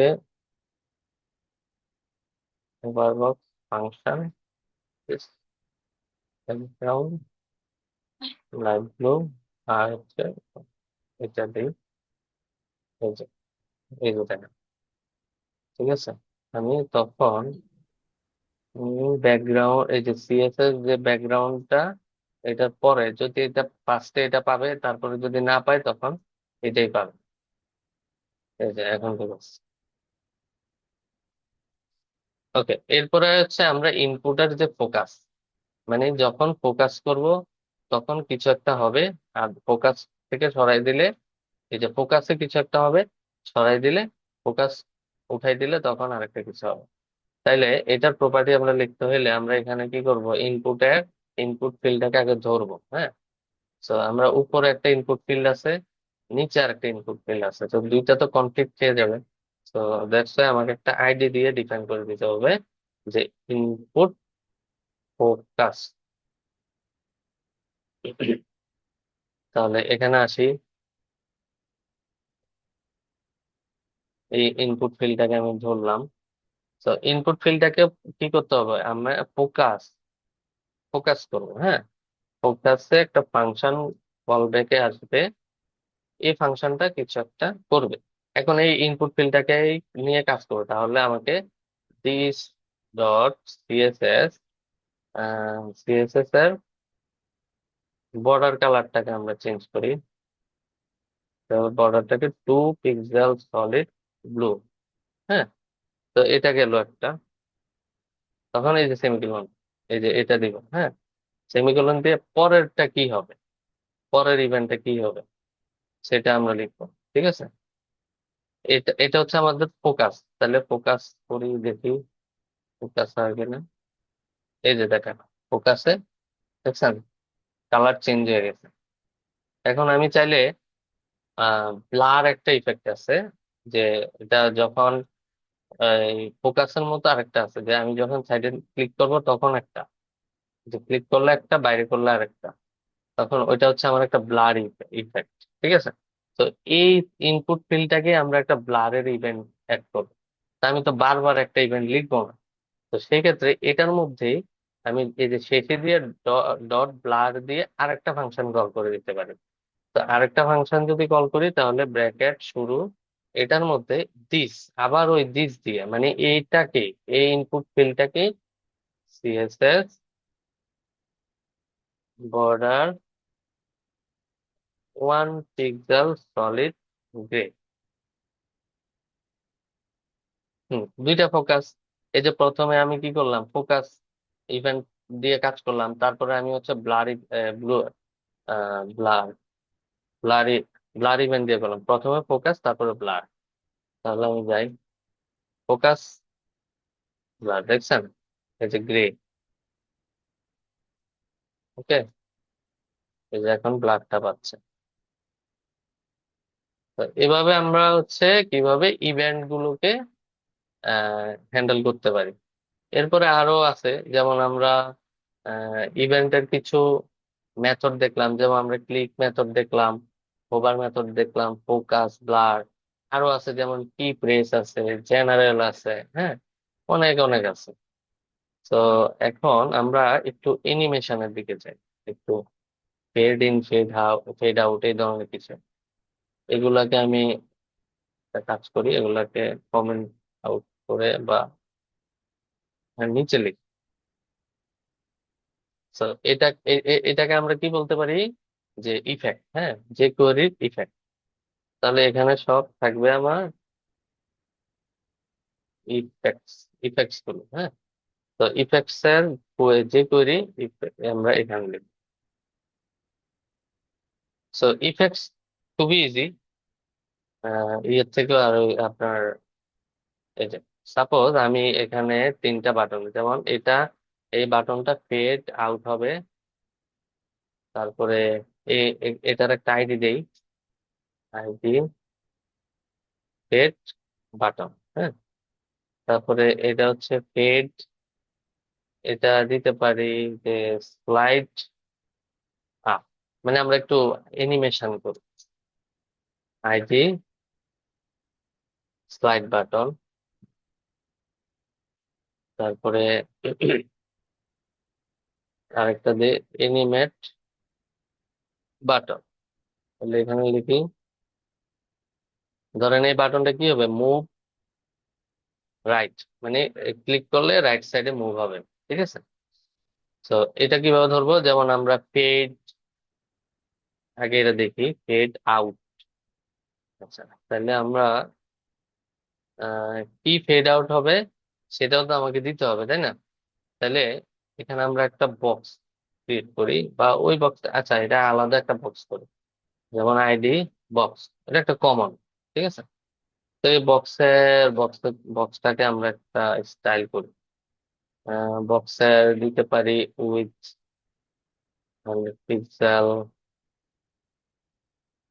hover box function background light blue, আর হচ্ছে এটা দিই, এই যে এই যে দেখেন। ঠিক আছে, আমি তখন ব্যাকগ্রাউন্ড এই যে সিএসএস যে ব্যাকগ্রাউন্ডটা, এটার পরে যদি এটা ফার্স্টে এটা পাবে, তারপরে যদি না পায় তখন এটাই পাবে। এই যে এখন ঠিক আছে। ওকে, এরপরে হচ্ছে আমরা ইনপুটের যে ফোকাস, মানে যখন ফোকাস করব তখন কিছু একটা হবে, আর ফোকাস থেকে সরাই দিলে, এই যে ফোকাসে কিছু একটা হবে, সরাই দিলে, ফোকাস উঠাই দিলে তখন আরেকটা কিছু হবে। তাইলে এটার প্রপার্টি আমরা লিখতে হলে আমরা এখানে কি করব, ইনপুটের ইনপুট ফিল্ডটাকে আগে ধরবো। হ্যাঁ, তো আমরা উপরে একটা ইনপুট ফিল্ড আছে, নিচে আর একটা ইনপুট ফিল্ড আছে, তো দুইটা তো কনফ্লিক্ট খেয়ে যাবে। তো দ্যাটস ওয়াই আমাকে একটা আইডি দিয়ে ডিফাইন করে দিতে হবে যে ইনপুট ফোকাস। তাহলে এখানে আসি, এই ইনপুট ফিল্ডটাকে আমি ধরলাম। তো ইনপুট ফিল্ডটাকে কি করতে হবে, আমরা ফোকাস ফোকাস করবো। হ্যাঁ, ফোকাসে একটা ফাংশন কল ব্যাকে আসবে, এই ফাংশনটা কিছু একটা করবে। এখন এই ইনপুট ফিল্ডটাকে নিয়ে কাজ করবে, তাহলে আমাকে দিস ডট সিএসএস, সিএসএস এর বর্ডার কালারটাকে আমরা চেঞ্জ করি, বর্ডারটাকে 2 পিক্সেল সলিড ব্লু। হ্যাঁ, তো এটা গেল একটা। তখন এই যে সেমিকোলন, এই যে এটা দিব। হ্যাঁ, সেমিকোলন দিয়ে পরেরটা কি হবে, পরের ইভেন্টটা কি হবে সেটা আমরা লিখবো। ঠিক আছে, এটা এটা হচ্ছে আমাদের ফোকাস। তাহলে ফোকাস করি, দেখি ফোকাস হয় কিনা। এই যে দেখেন ফোকাসে, দেখছেন কালার চেঞ্জ হয়ে গেছে। এখন আমি চাইলে ব্লার একটা ইফেক্ট আছে, যে এটা যখন ফোকাসের মতো আরেকটা আছে, যে আমি যখন সাইডে ক্লিক করব তখন একটা, যে ক্লিক করলে একটা, বাইরে করলে আরেকটা, তখন ওইটা হচ্ছে আমার একটা ব্লার ইফেক্ট। ঠিক আছে। তো এই ইনপুট ফিল্ডটাকে আমরা একটা ব্লারের ইভেন্ট অ্যাড করবো। তা আমি তো বারবার একটা ইভেন্ট লিখবো না। তো সেই ক্ষেত্রে এটার মধ্যেই আমি এই যে শেষে দিয়ে ডট ব্লার দিয়ে আরেকটা ফাংশন কল করে দিতে পারি। তো আরেকটা ফাংশন যদি কল করি তাহলে ব্র্যাকেট শুরু, এটার মধ্যে দিস, আবার ওই দিস দিয়ে মানে এইটাকে, এই ইনপুট ফিল্ডটাকে CSS border 1 pixel solid grey. দুইটা ফোকাস। এই যে প্রথমে আমি কি করলাম, ফোকাস ইভেন্ট দিয়ে কাজ করলাম, তারপরে আমি হচ্ছে blurry blue blur blurry blur event দিয়ে করলাম, প্রথমে ফোকাস তারপরে ব্লার। তাহলে আমি যাই, ফোকাস ব্লার, দেখছেন এই যে গ্রে। ওকে, এই যে এখন ব্লারটা পাচ্ছে। তো এভাবে আমরা হচ্ছে কিভাবে ইভেন্ট গুলোকে হ্যান্ডেল করতে পারি। এরপরে আরো আছে, যেমন আমরা ইভেন্টের কিছু মেথড দেখলাম, যেমন আমরা ক্লিক মেথড দেখলাম, হোভার মেথড দেখলাম, ফোকাস, ব্লার। আরো আছে যেমন কি প্রেস আছে, জেনারেল আছে, হ্যাঁ, অনেক অনেক আছে। তো এখন আমরা একটু অ্যানিমেশনের দিকে যাই, একটু ফেড ইন, ফেড আউট, এই ধরনের কিছু। এগুলাকে আমি একটা কাজ করি, এগুলাকে কমেন্ট আউট করে বা নিচে লিখি। তো এটাকে আমরা কি বলতে পারি, যে ইফেক্ট, হ্যাঁ, যে কোয়েরির ইফেক্ট। তাহলে এখানে সব থাকবে আমার ইফেক্টস, ইফেক্টস গুলো, হ্যাঁ। তো ইফেক্টস এর যে কোয়েরি আমরা এখানে লিখব। সো ইফেক্টস খুবই ইজি, ইয়ের থেকে আর আপনার এই যে সাপোজ আমি এখানে তিনটা বাটন, যেমন এটা, এই বাটনটা ফেড আউট হবে। তারপরে এটার একটা আইডি দেই, আইডি ফেড বাটন, হ্যাঁ। তারপরে এটা হচ্ছে ফেড, এটা দিতে পারি যে স্লাইড আপ, মানে আমরা একটু অ্যানিমেশন করি, আইডি স্লাইড বাটন। তারপরে আরেকটা দিয়ে এনিমেট বাটন। তাহলে এখানে লিখি, ধরেন এই বাটনটা কি হবে, মুভ রাইট, মানে ক্লিক করলে রাইট সাইডে মুভ হবে। ঠিক আছে। তো এটা কিভাবে ধরবো, যেমন আমরা ফেড, আগে এটা দেখি ফেড আউট। আচ্ছা, তাহলে আমরা কি ফেড আউট হবে সেটাও তো আমাকে দিতে হবে, তাই না? তাহলে এখানে আমরা একটা বক্স ক্রিয়েট করি, বা ওই বক্স, আচ্ছা এটা আলাদা একটা বক্স করি, যেমন আইডি বক্স, এটা একটা কমন। ঠিক আছে। তো এই বক্সটাকে আমরা একটা স্টাইল করি, বক্সের দিতে পারি with 100 pixel,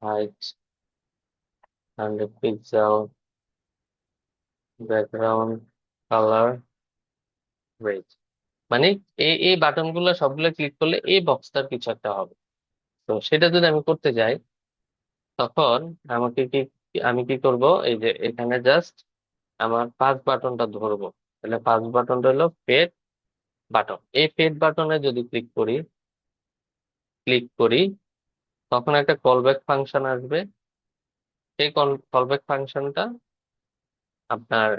height 100 pixel, background colour red. মানে এই বাটন গুলো সবগুলো ক্লিক করলে এই বক্সটার কিছু একটা হবে। তো সেটা যদি আমি করতে যাই, তখন আমাকে কি, আমি কি করব, এই যে এখানে জাস্ট আমার পাঁচ বাটনটা ধরবো। তাহলে পাঁচ বাটনটা হলো ফেড বাটন। এই ফেড বাটনে যদি ক্লিক করি তখন একটা কলব্যাক ফাংশন আসবে। সেই কলব্যাক ফাংশনটা আপনার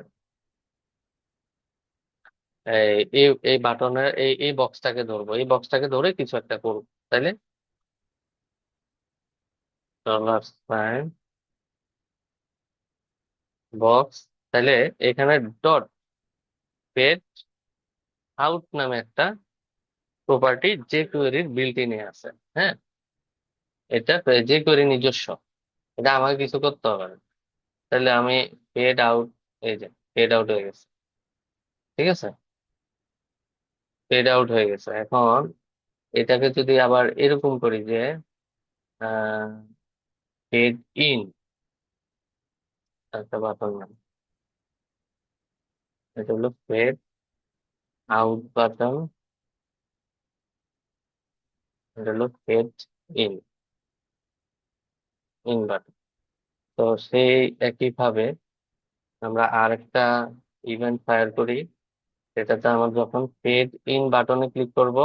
এই এই বাটনের এই বক্সটাকে ধরবো, এই বক্সটাকে ধরে কিছু একটা করবো। তাইলে ডলার সাইন বক্স, তাহলে এখানে ডট ফেড আউট নামে একটা প্রপার্টি যে কোয়েরির বিল্ট ইনে আছে, হ্যাঁ। এটা যে কোয়েরি নিজস্ব, এটা আমাকে কিছু করতে হবে না। তাহলে আমি ফেড আউট, এই যে ফেড আউট হয়ে গেছে। ঠিক আছে। ফেড আউট হয়ে গেছে। এখন এটাকে যদি আবার এরকম করি যে ফেড ইন একটা বাটন নাম, এটা হলো ফেড আউট বাটন, এটা হলো ফেড ইন, ইন বাটন। তো সেই একই ভাবে আমরা আর একটা ইভেন্ট ফায়ার করি, সেটাতে আমরা যখন ফেড ইন বাটনে ক্লিক করব,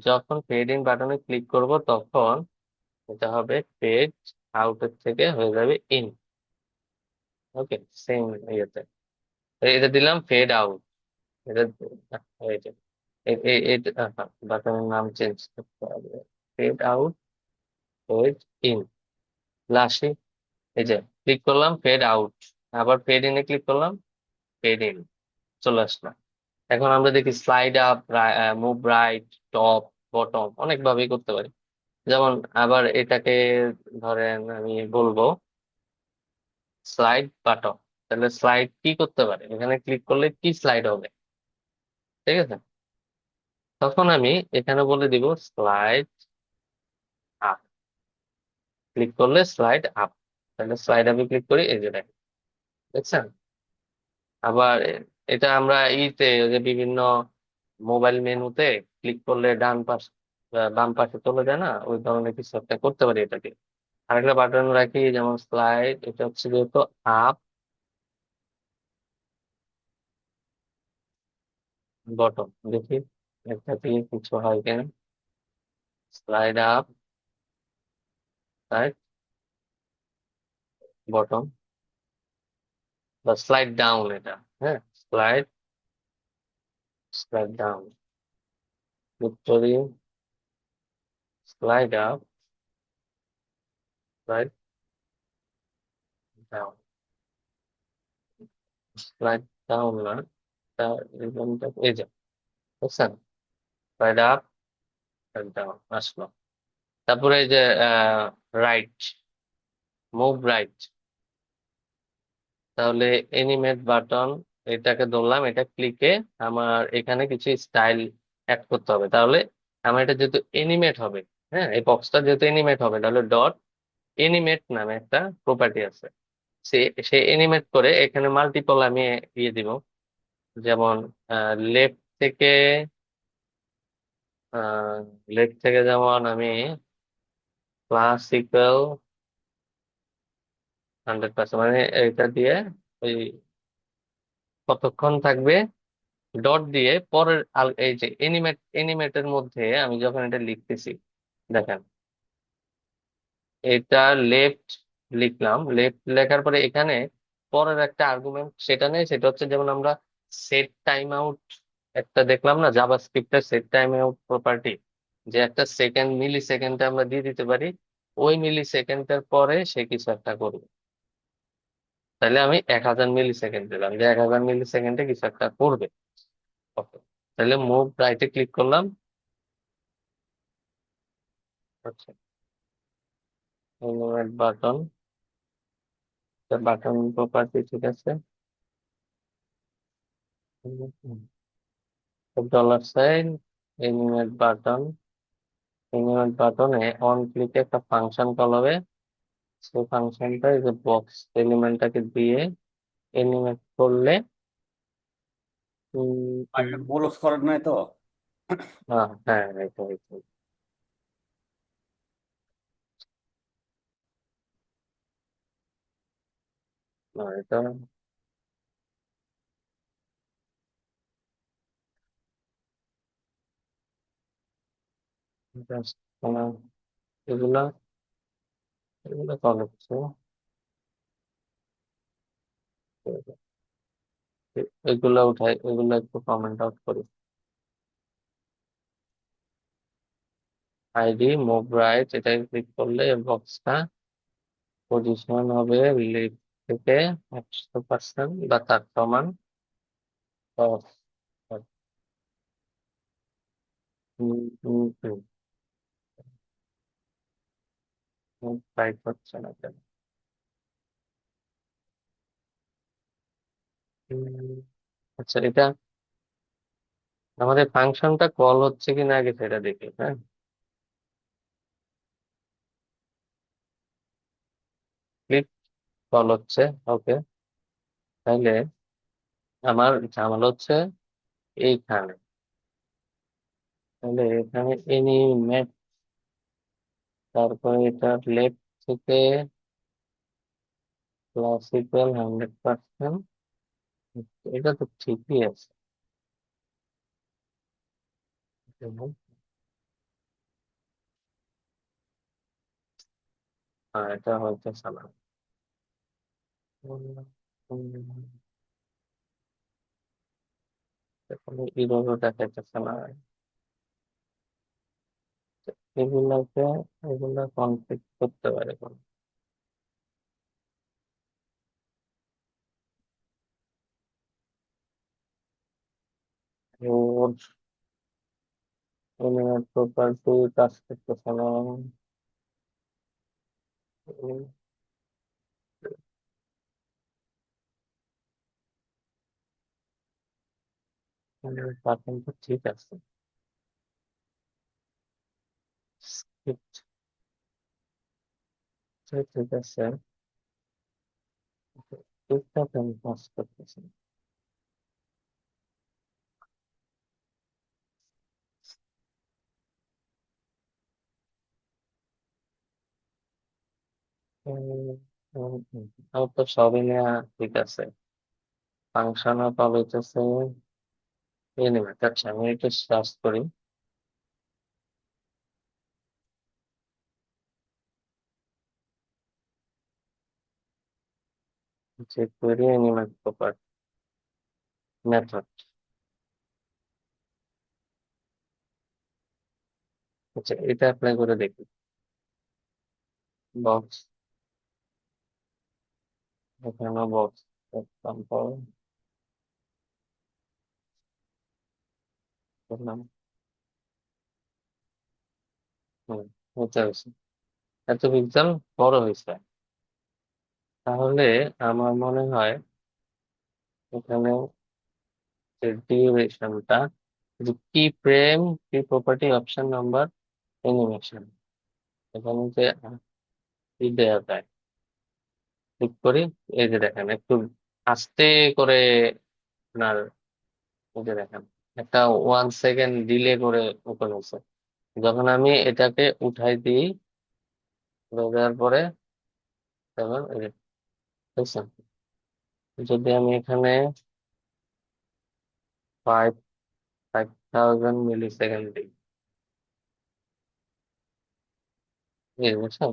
যখন ফেড ইন বাটনে ক্লিক করব তখন এটা হবে ফেড আউটের থেকে হয়ে যাবে ইন। ওকে, সেম ইয়েতে। তো এটা দিলাম ফেড আউট, এটা এই যে বাটনের নাম চেঞ্জ করতে হবে, ফেড আউট, ফেড ইন। লাস্টে এই যে ক্লিক করলাম ফেড আউট, আবার ফেড ইনে ক্লিক করলাম, ফেড ইন চলে আসলো। এখন আমরা দেখি slide up, move right, top, bottom, অনেক ভাবেই করতে পারি। যেমন আবার এটাকে ধরেন আমি বলবো স্লাইড বাটন, তাহলে স্লাইড কি করতে পারে, এখানে ক্লিক করলে কি স্লাইড হবে, ঠিক আছে? তখন আমি এখানে বলে দিব স্লাইড আপ, ক্লিক করলে স্লাইড আপ, তাহলে স্লাইড আপে ক্লিক করি, এই যে দেখেন, দেখছেন? আবার এটা আমরা ইতে ওই যে বিভিন্ন মোবাইল মেনুতে ক্লিক করলে ডান পাশ বাম পাশে চলে যায় না, ওই ধরনের কিছু একটা করতে পারি এটাকে। আরেকটা বাটন রাখি, যেমন স্লাইড, এটা হচ্ছে যেহেতু আপ বটন, দেখি একটা দিয়ে কিছু হয় কিনা। স্লাইড আপ, স্লাইড বটন, বা স্লাইড ডাউন এটা। হ্যাঁ, স্লাইড, স্লাইড ডাউন, ক্লিক করি, slide up, slide down, slide down না, এই যে বুঝছেন, স্লাইড আপ, স্লাইড ডাউন আসলো। তারপরে এই যে রাইট, মুভ রাইট, তাহলে এনিমেট বাটন, এটাকে ধরলাম, এটা ক্লিকে আমার এখানে কিছু স্টাইল অ্যাড করতে হবে। তাহলে আমার এটা যেহেতু এনিমেট হবে, হ্যাঁ এই বক্সটা যেহেতু এনিমেট হবে, তাহলে ডট এনিমেট নামে একটা প্রপার্টি আছে, সে সে এনিমেট করে এখানে মাল্টিপল আমি দিয়ে দিব। যেমন লেফট থেকে, লেফট থেকে যেমন আমি ক্লাসিক্যাল 100%, মানে এটা দিয়ে ওই কতক্ষণ থাকবে ডট দিয়ে পরের এই যে এনিমেটের মধ্যে আমি যখন এটা লিখতেছি, দেখেন এটা লেফট লিখলাম, লেফট লেখার পরে এখানে পরের একটা আর্গুমেন্ট সেটা নেই, সেটা হচ্ছে যেমন আমরা সেট টাইম আউট একটা দেখলাম না জাভাস্ক্রিপ্টের সেট টাইম আউট প্রপার্টি, যে একটা সেকেন্ড মিলি সেকেন্ডে আমরা দিয়ে দিতে পারি, ওই মিলি সেকেন্ডের পরে সে কিছু একটা করবে। তাহলে আমি 1000 মিলি সেকেন্ড দিলাম, যে 1000 মিলি সেকেন্ডে কিছু একটা করবে। Okay. তাহলে মুভ রাইটে ক্লিক করলাম, আচ্ছা, বাটন, বাটন প্রপার্টি ঠিক আছে, dollar sign, animate button, animate বাটনে অন ক্লিকে একটা ফাংশন কল হবে, সেই ফাংশনটা এই যে বক্স এলিমেন্টটাকে দিয়ে এনিমেট করলে বোলস করেন নাই তো? হ্যাঁ হ্যাঁ এইতো এইতো। না, এটা just এগুলা, এগুলা কল হচ্ছে, এগুলা উঠাই, এগুলা একটু কমেন্ট আউট করি। আইডি মুভ রাইট, এটাকে ক্লিক করলে বক্সটা পজিশন হবে লেফট থেকে 100% বা তার সমান, অফ, রাইট হচ্ছে না কেন? উম, আচ্ছা, এটা আমাদের ফাংশনটা কল হচ্ছে কিনা আগে সেটা দেখি, হ্যাঁ। ক্লিক কল হচ্ছে, ওকে। তাহলে আমার ঝামেলা হচ্ছে এইখানে। তাহলে এখানে এনিমেট, তারপরে এটা লেফট থেকে ক্লাসিক্যাল 100%, এটা তো ঠিকই আছে। এবং, এটা হয়তো সালাম এভাবে দেখাইতেছে না। এগুলাকে, এগুলা কনফিগ করতে পারে কোন। ওর এনিমেট প্রপার্টি কাজ করতেছে না। পাঠান তো ঠিক আছে। Script, ঠিক আছে। ঠিকঠাক আমি কাজ করতেছি। আমার তো সবই নেওয়া ঠিক আছে। ফাংশনও পাবেছে এনিমেট। আচ্ছা, আমি একটু সার্চ করি। যে কোয়েরি এনিমেট প্রপার্টি মেথড। আচ্ছা, এটা অ্যাপ্লাই করে দেখি। বক্স, এখানে বক্স এক্সাম্পল করলাম। হম, বুঝতে পারছি। এত পিক্সেল বড় হয়েছে। তাহলে আমার মনে হয় এখানে যে ডিউরেশনটা, যে কি ফ্রেম, কি প্রপার্টি, অপশন নাম্বার, অ্যানিমেশন, এখানে যে কি দেওয়া যায়, ক্লিক করি। এই যে দেখেন একটু আস্তে করে আপনার, এই যে দেখেন একটা 1 সেকেন্ড ডিলে করে ওপেন হচ্ছে। যখন আমি এটাকে উঠাই দিই, উঠাই দেওয়ার পরে তখন এই যে দেখছেন, যদি আমি এখানে 5000 মিলি সেকেন্ড দিই, এই বুঝছেন,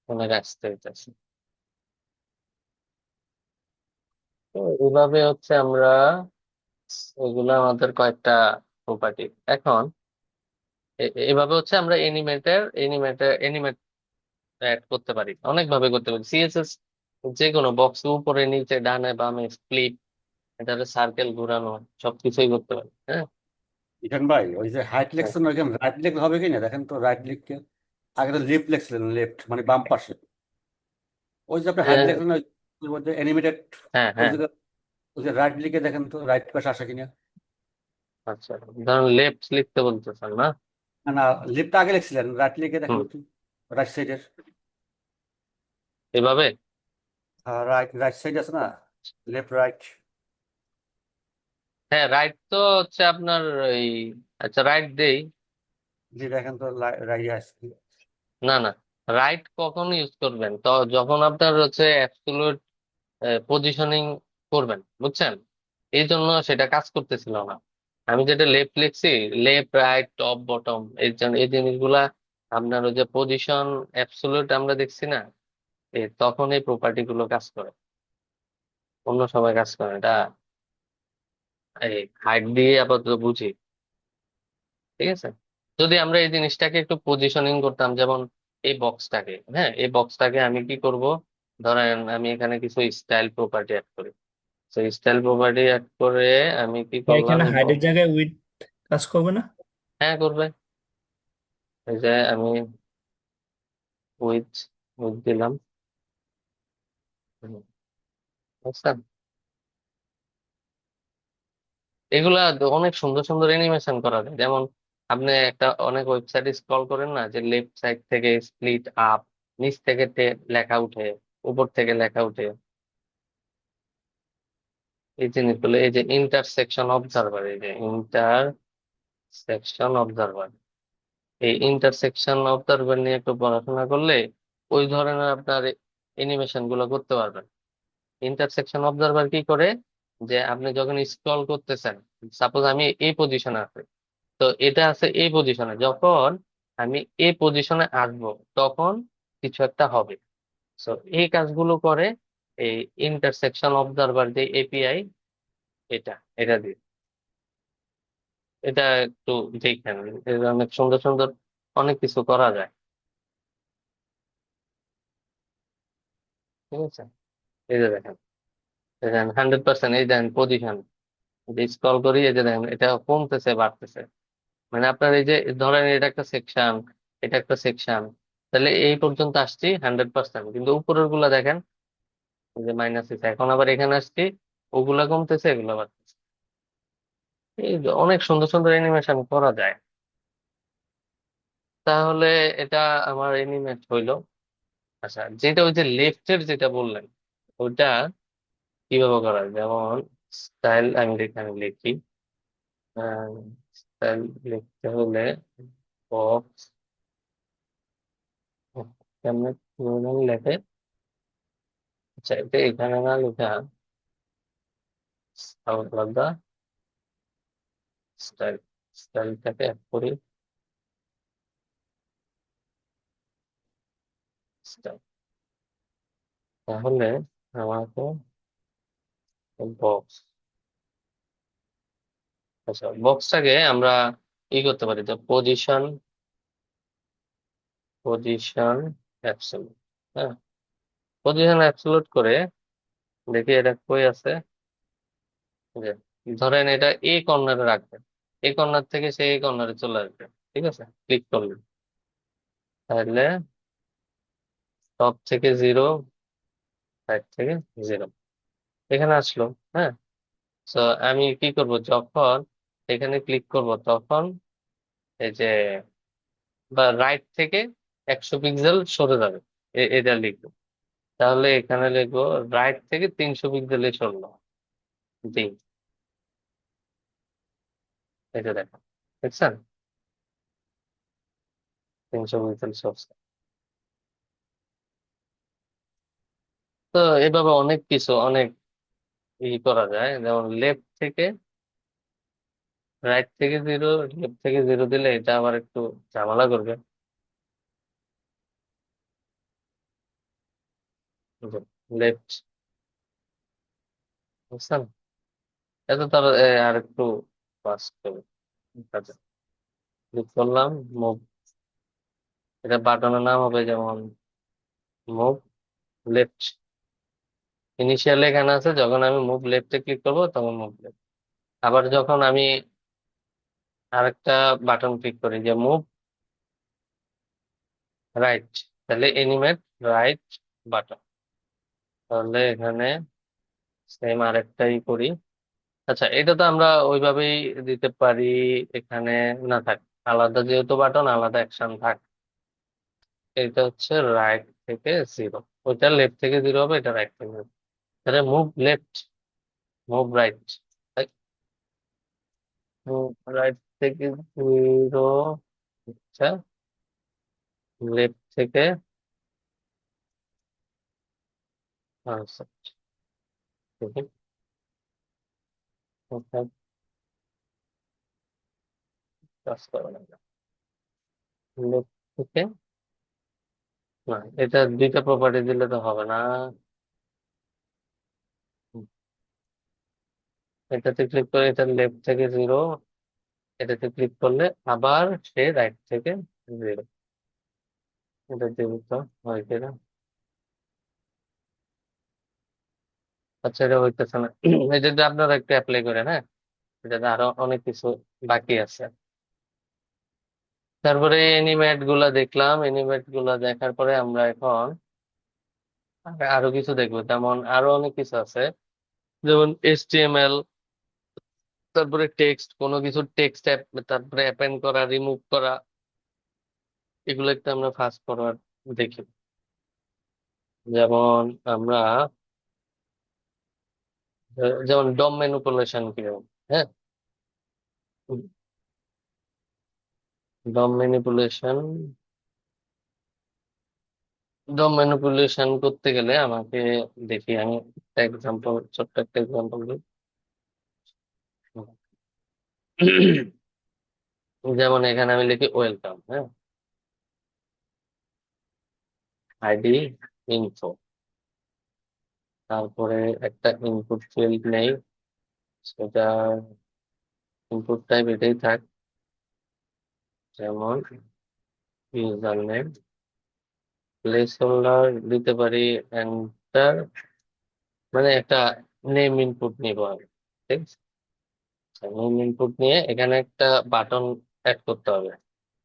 অনেক আস্তে হইতেছে। তো এইভাবে হচ্ছে আমরা, এগুলো আমাদের কয়েকটা প্রপার্টি। এখন এভাবে হচ্ছে আমরা এনিমেট অ্যাড করতে পারি, অনেক ভাবে করতে পারি। সিএসএস যে কোনো বক্স উপরে নিচে ডানে বামে স্প্লিট, এটাতে সার্কেল ঘোরানো, সবকিছুই করতে পারি, হ্যাঁ। ইখান ভাই ওই যে হাইট হ্যাঁ, লেখছেন ওইখানে রাইট লেখ হবে কি না দেখেন তো, রাইট লিখকে আগে তো লেফট লেখছিলেন, লেফট মানে বাম পাশে। ওই যে আপনি হাইট লেখলেন ওই মধ্যে অ্যানিমেটেড, হ্যাঁ, ওই হ্যাঁ। জায়গায় ওই যে রাইট লিখে দেখেন তো রাইট পাশে আসে কিনা। আচ্ছা, ধরুন লেফট লিখতে বলতেছেন না? না না, লেফট আগে লিখছিলেন, রাইট লিখে দেখেন হুম, একটু, রাইট সাইডের, এভাবে। রাইট রাইট সাইড আছে না, লেফট রাইট। হ্যাঁ, রাইট তো হচ্ছে আপনার এই, আচ্ছা রাইট দেই। যে দেখেন তো রাইট আসছে। না, না, রাইট কখন ইউজ করবেন? তো যখন আপনার হচ্ছে অ্যাবসলিউট পজিশনিং করবেন, বুঝছেন? এই জন্য সেটা কাজ করতেছিল না। আমি যেটা লেফট লিখছি, লেফট রাইট টপ বটম, এই জন্য এই জিনিসগুলা আপনার ওই যে পজিশন অ্যাবসলিউট আমরা দেখছি না, তখন এই প্রপার্টি গুলো কাজ করে, অন্য সময় কাজ করে এটা। এই হাইট দিয়ে আপাতত বুঝি, ঠিক আছে। যদি আমরা এই জিনিসটাকে একটু পজিশনিং করতাম, যেমন এই বক্সটাকে, হ্যাঁ, এই বক্সটাকে আমি কি করব, ধরেন আমি এখানে কিছু স্টাইল প্রপার্টি অ্যাড করি। সেই স্টাইল প্রপার্টি অ্যাড করে আমি কি করলাম, এখানে এই হাইডের জায়গায় উইথ কাজ করবে না? হ্যাঁ করবে। এই যে আমি উইথ, উইথ দিলাম। হুম, বুঝছেন? এগুলা অনেক সুন্দর সুন্দর অ্যানিমেশন করা যায়। যেমন আপনি একটা অনেক ওয়েবসাইট স্ক্রল করেন না, যে লেফট সাইড থেকে স্প্লিট আপ, নিচ থেকে লেখা উঠে, উপর থেকে লেখা উঠে, এই জিনিসগুলো। এই যে ইন্টারসেকশন অবজারভার, এই যে ইন্টারসেকশন অবজারভার, এই ইন্টারসেকশন অবজারভার নিয়ে একটু পড়াশোনা করলে ওই ধরনের আপনার অ্যানিমেশন গুলো করতে পারবেন। ইন্টারসেকশন অবজারভার কি করে, যে আপনি যখন স্ক্রল করতেছেন, সাপোজ আমি এই পজিশনে আছি, তো এটা আছে এই পজিশনে, যখন আমি এই পজিশনে আসবো তখন কিছু একটা হবে। তো এই কাজগুলো করে এই ইন্টারসেকশন অবজারভার যে এপিআই, এটা এটা দিয়ে, এটা একটু দেখেন। এটা অনেক সুন্দর সুন্দর অনেক কিছু করা যায়। ঠিক আছে, এই যে দেখেন, দেখেন 100%, এই দেখেন পজিশন, স্ক্রল করি, এই যে দেখেন এটা কমতেছে বাড়তেছে। মানে আপনার এই যে ধরেন এটা একটা সেকশন, এটা একটা সেকশন, তাহলে এই পর্যন্ত আসছি 100%, কিন্তু উপরের গুলা দেখেন এই যে মাইনাস হয়েছে। এখন আবার এখানে আসছি, ওগুলা কমতেছে, এগুলা বাড়তেছে। এই যে অনেক সুন্দর সুন্দর অ্যানিমেশন করা যায়। তাহলে এটা আমার অ্যানিমেট হইলো। আচ্ছা, যেটা ওই যে লেফটের যেটা বললেন, ওইটা কিভাবে করা যায়? যেমন স্টাইল আমি এখানে লিখি, স্টাইল লিখতে হলে বক্স, কেমনে কিভাবে লেখে? আচ্ছা, এটা এখানে না লেখা, আলাদা স্টাইল, স্টাইলটাকে অ্যাড করি, স্টাইল। তাহলে আমাকে বক্স, আচ্ছা বক্সটাকে আমরা ই করতে পারি, যে পজিশন, পজিশন অ্যাবসলিউট। হ্যাঁ, পজিশন অ্যাবসলিউট করে দেখি এটা কই আছে। যে ধরেন এটা এই কর্নারে রাখবেন, এই কর্নার থেকে সেই কর্নারে চলে আসবে। ঠিক আছে, ক্লিক করলেন, তাহলে টপ থেকে 0, সাইড থেকে 0, এখানে আসলো। হ্যাঁ, তো আমি কি করব, যখন এখানে ক্লিক করব তখন এই যে, বা রাইট থেকে 100 পিক্সেল সরে যাবে, এটা লিখবো। তাহলে এখানে লিখবো রাইট থেকে 300 পিক্সেলে সরলো, জি, এটা দেখো, দেখছেন 300 পিক্সেল সরছে। তো এভাবে অনেক কিছু, অনেক করা যায়। যেমন লেফট থেকে, রাইট থেকে 0, লেফট থেকে 0 দিলে এটা আবার একটু ঝামেলা করবে। লেফট, বুঝছেন, এটা তার আর একটু ফাস্ট হবে কাজে। ক্লিক করলাম, মুভ, এটা বাটনের নাম হবে যেমন মুভ লেফট। ইনিশিয়ালি এখানে আছে, যখন আমি মুভ লেফটে ক্লিক করবো তখন মুভ লেফট। আবার যখন আমি আরেকটা বাটন ক্লিক করি, যে মুভ রাইট, তাহলে এনিমেট রাইট বাটন। তাহলে এখানে সেম আরেকটাই করি। আচ্ছা, এটা তো আমরা ওইভাবেই দিতে পারি। এখানে না থাক, আলাদা যেহেতু বাটন, আলাদা অ্যাকশন থাক। এটা হচ্ছে রাইট থেকে 0, ওইটা লেফট থেকে 0 হবে, এটা রাইট থেকে 0। তাহলে move left, move right, move right থেকে 0, আচ্ছা লেফট থেকে, আচ্ছা দেখি, কোথায় কাজ করে না, লেফট থেকে, না এটা দুইটা প্রপার্টি দিলে তো হবে না। এটাতে ক্লিক করে এটা লেফট থেকে 0, এটাতে ক্লিক করলে আবার সে রাইট থেকে 0। এটা দিব তো হয় কিনা। আচ্ছা, এটা হইতেছে না। এটা যদি আপনারা একটু অ্যাপ্লাই করেন, হ্যাঁ, এটাতে আরো অনেক কিছু বাকি আছে। তারপরে এনিমেট গুলা দেখলাম, এনিমেট গুলা দেখার পরে আমরা এখন আরো কিছু দেখবো। যেমন আরো অনেক কিছু আছে, যেমন HTML, তারপরে টেক্সট, কোনো কিছু টেক্সট তারপরে অ্যাপেন্ড করা, রিমুভ করা, এগুলো একটু আমরা ফাস্ট ফরওয়ার্ড দেখি। যেমন আমরা যেমন ডম ম্যানিপুলেশন কিরকম। হ্যাঁ, ডম ম্যানিপুলেশন ডম ম্যানিপুলেশন করতে গেলে আমাকে, দেখি আমি একটা এক্সাম্পল, ছোট্ট একটা এক্সাম্পল দিই। যেমন এখানে আমি লিখি ওয়েলকাম। হ্যাঁ, আইডি, ইনফো, তারপরে একটা ইনপুট ফিল্ড নেই, সেটা ইনপুট টাইপ এটাই থাক, যেমন ইউজার নেম, প্লেস হোল্ডার দিতে পারি এন্টার, মানে একটা নেম ইনপুট নিব আমি। ঠিক আছে, নেম ইনপুট নিয়ে এখানে একটা বাটন অ্যাড করতে হবে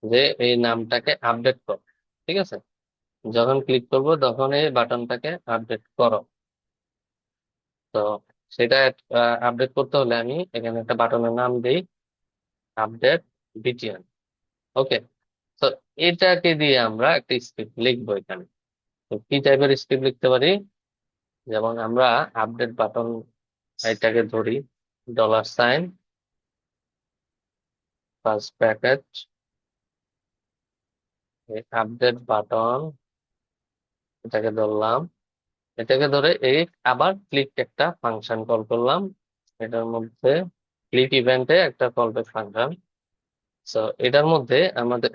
যে এই নামটাকে আপডেট কর। ঠিক আছে, যখন ক্লিক করব তখন এই বাটনটাকে আপডেট করো। তো সেটা আপডেট করতে হলে আমি এখানে একটা বাটনের নাম দিই, আপডেট বিটিএন। ওকে, তো এটাকে দিয়ে আমরা একটা স্ক্রিপ্ট লিখবো এখানে। তো কি টাইপের স্ক্রিপ্ট লিখতে পারি? যেমন আমরা আপডেট বাটন এটাকে ধরি, $, ফার্স্ট ব্র্যাকেট, আপডেট বাটন, এটাকে ধরলাম। এটাকে ধরে এই আবার ক্লিক একটা ফাংশন কল করলাম, এটার মধ্যে ক্লিক ইভেন্টে একটা কল ব্যাক ফাংশন। তো এটার মধ্যে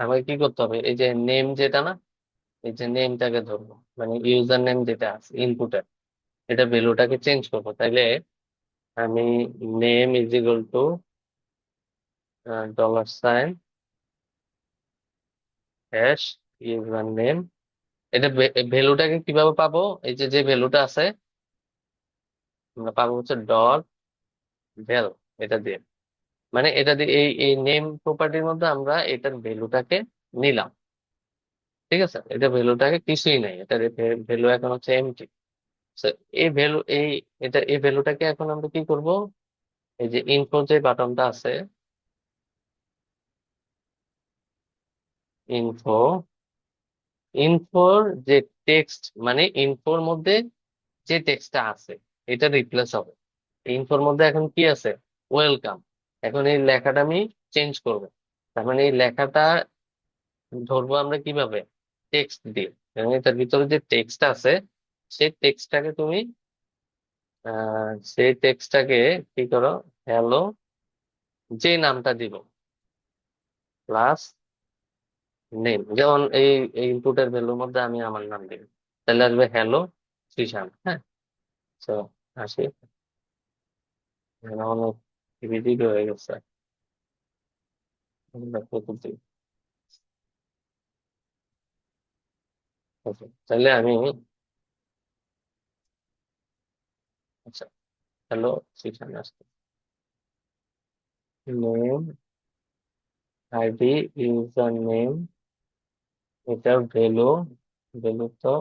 আমাকে কি করতে হবে, এই যে নেম যেটা না, এই যে নেমটাকে ধরবো, মানে ইউজার নেম যেটা আছে ইনপুটে, এটা ভ্যালুটাকে চেঞ্জ করবো। তাইলে আমি name is equal to $, hash user name. এটা ভ্যালুটাকে কিভাবে পাবো? এই যে যে ভ্যালুটা আছে আমরা পাবো হচ্ছে ডট ভ্যাল, এটা দিয়ে, মানে এটা দিয়ে এই এই নেম প্রপার্টির মধ্যে আমরা এটার ভ্যালুটাকে নিলাম। ঠিক আছে, এটা ভ্যালুটাকে কিছুই নাই, এটা ভ্যালু এখন হচ্ছে এমটি। এই ভ্যালু এই ভ্যালুটাকে এখন আমরা কি করব, এই যে ইনফো যে বাটনটা আছে, ইনফো, ইনফোর যে টেক্সট, মানে ইনফোর মধ্যে যে টেক্সটটা আছে এটা রিপ্লেস হবে। ইনফোর মধ্যে এখন কি আছে? ওয়েলকাম। এখন এই লেখাটা আমি চেঞ্জ করব, তার মানে এই লেখাটা ধরবো আমরা কিভাবে? টেক্সট দিয়ে। এবং এটার ভিতরে যে টেক্সট আছে সেই টেক্সটটাকে তুমি সেই টেক্সটটাকে কি করো, হ্যালো, যে নামটা দিব প্লাস নেম। যেমন এই ইনপুটের ভ্যালুর মধ্যে আমি আমার নাম দিব, তাহলে আসবে হ্যালো শ্রীশান্ত। হ্যাঁ, তো আসি, অনেক ইজি হয়ে গেছে। আমরা প্রতিটি, আচ্ছা, তাহলে আমি, আচ্ছা, হ্যালো শ্রীশান্ত আসছে, নেম, আইডি, ইউজার নেম, এটা ভ্যালু, ভ্যালু তো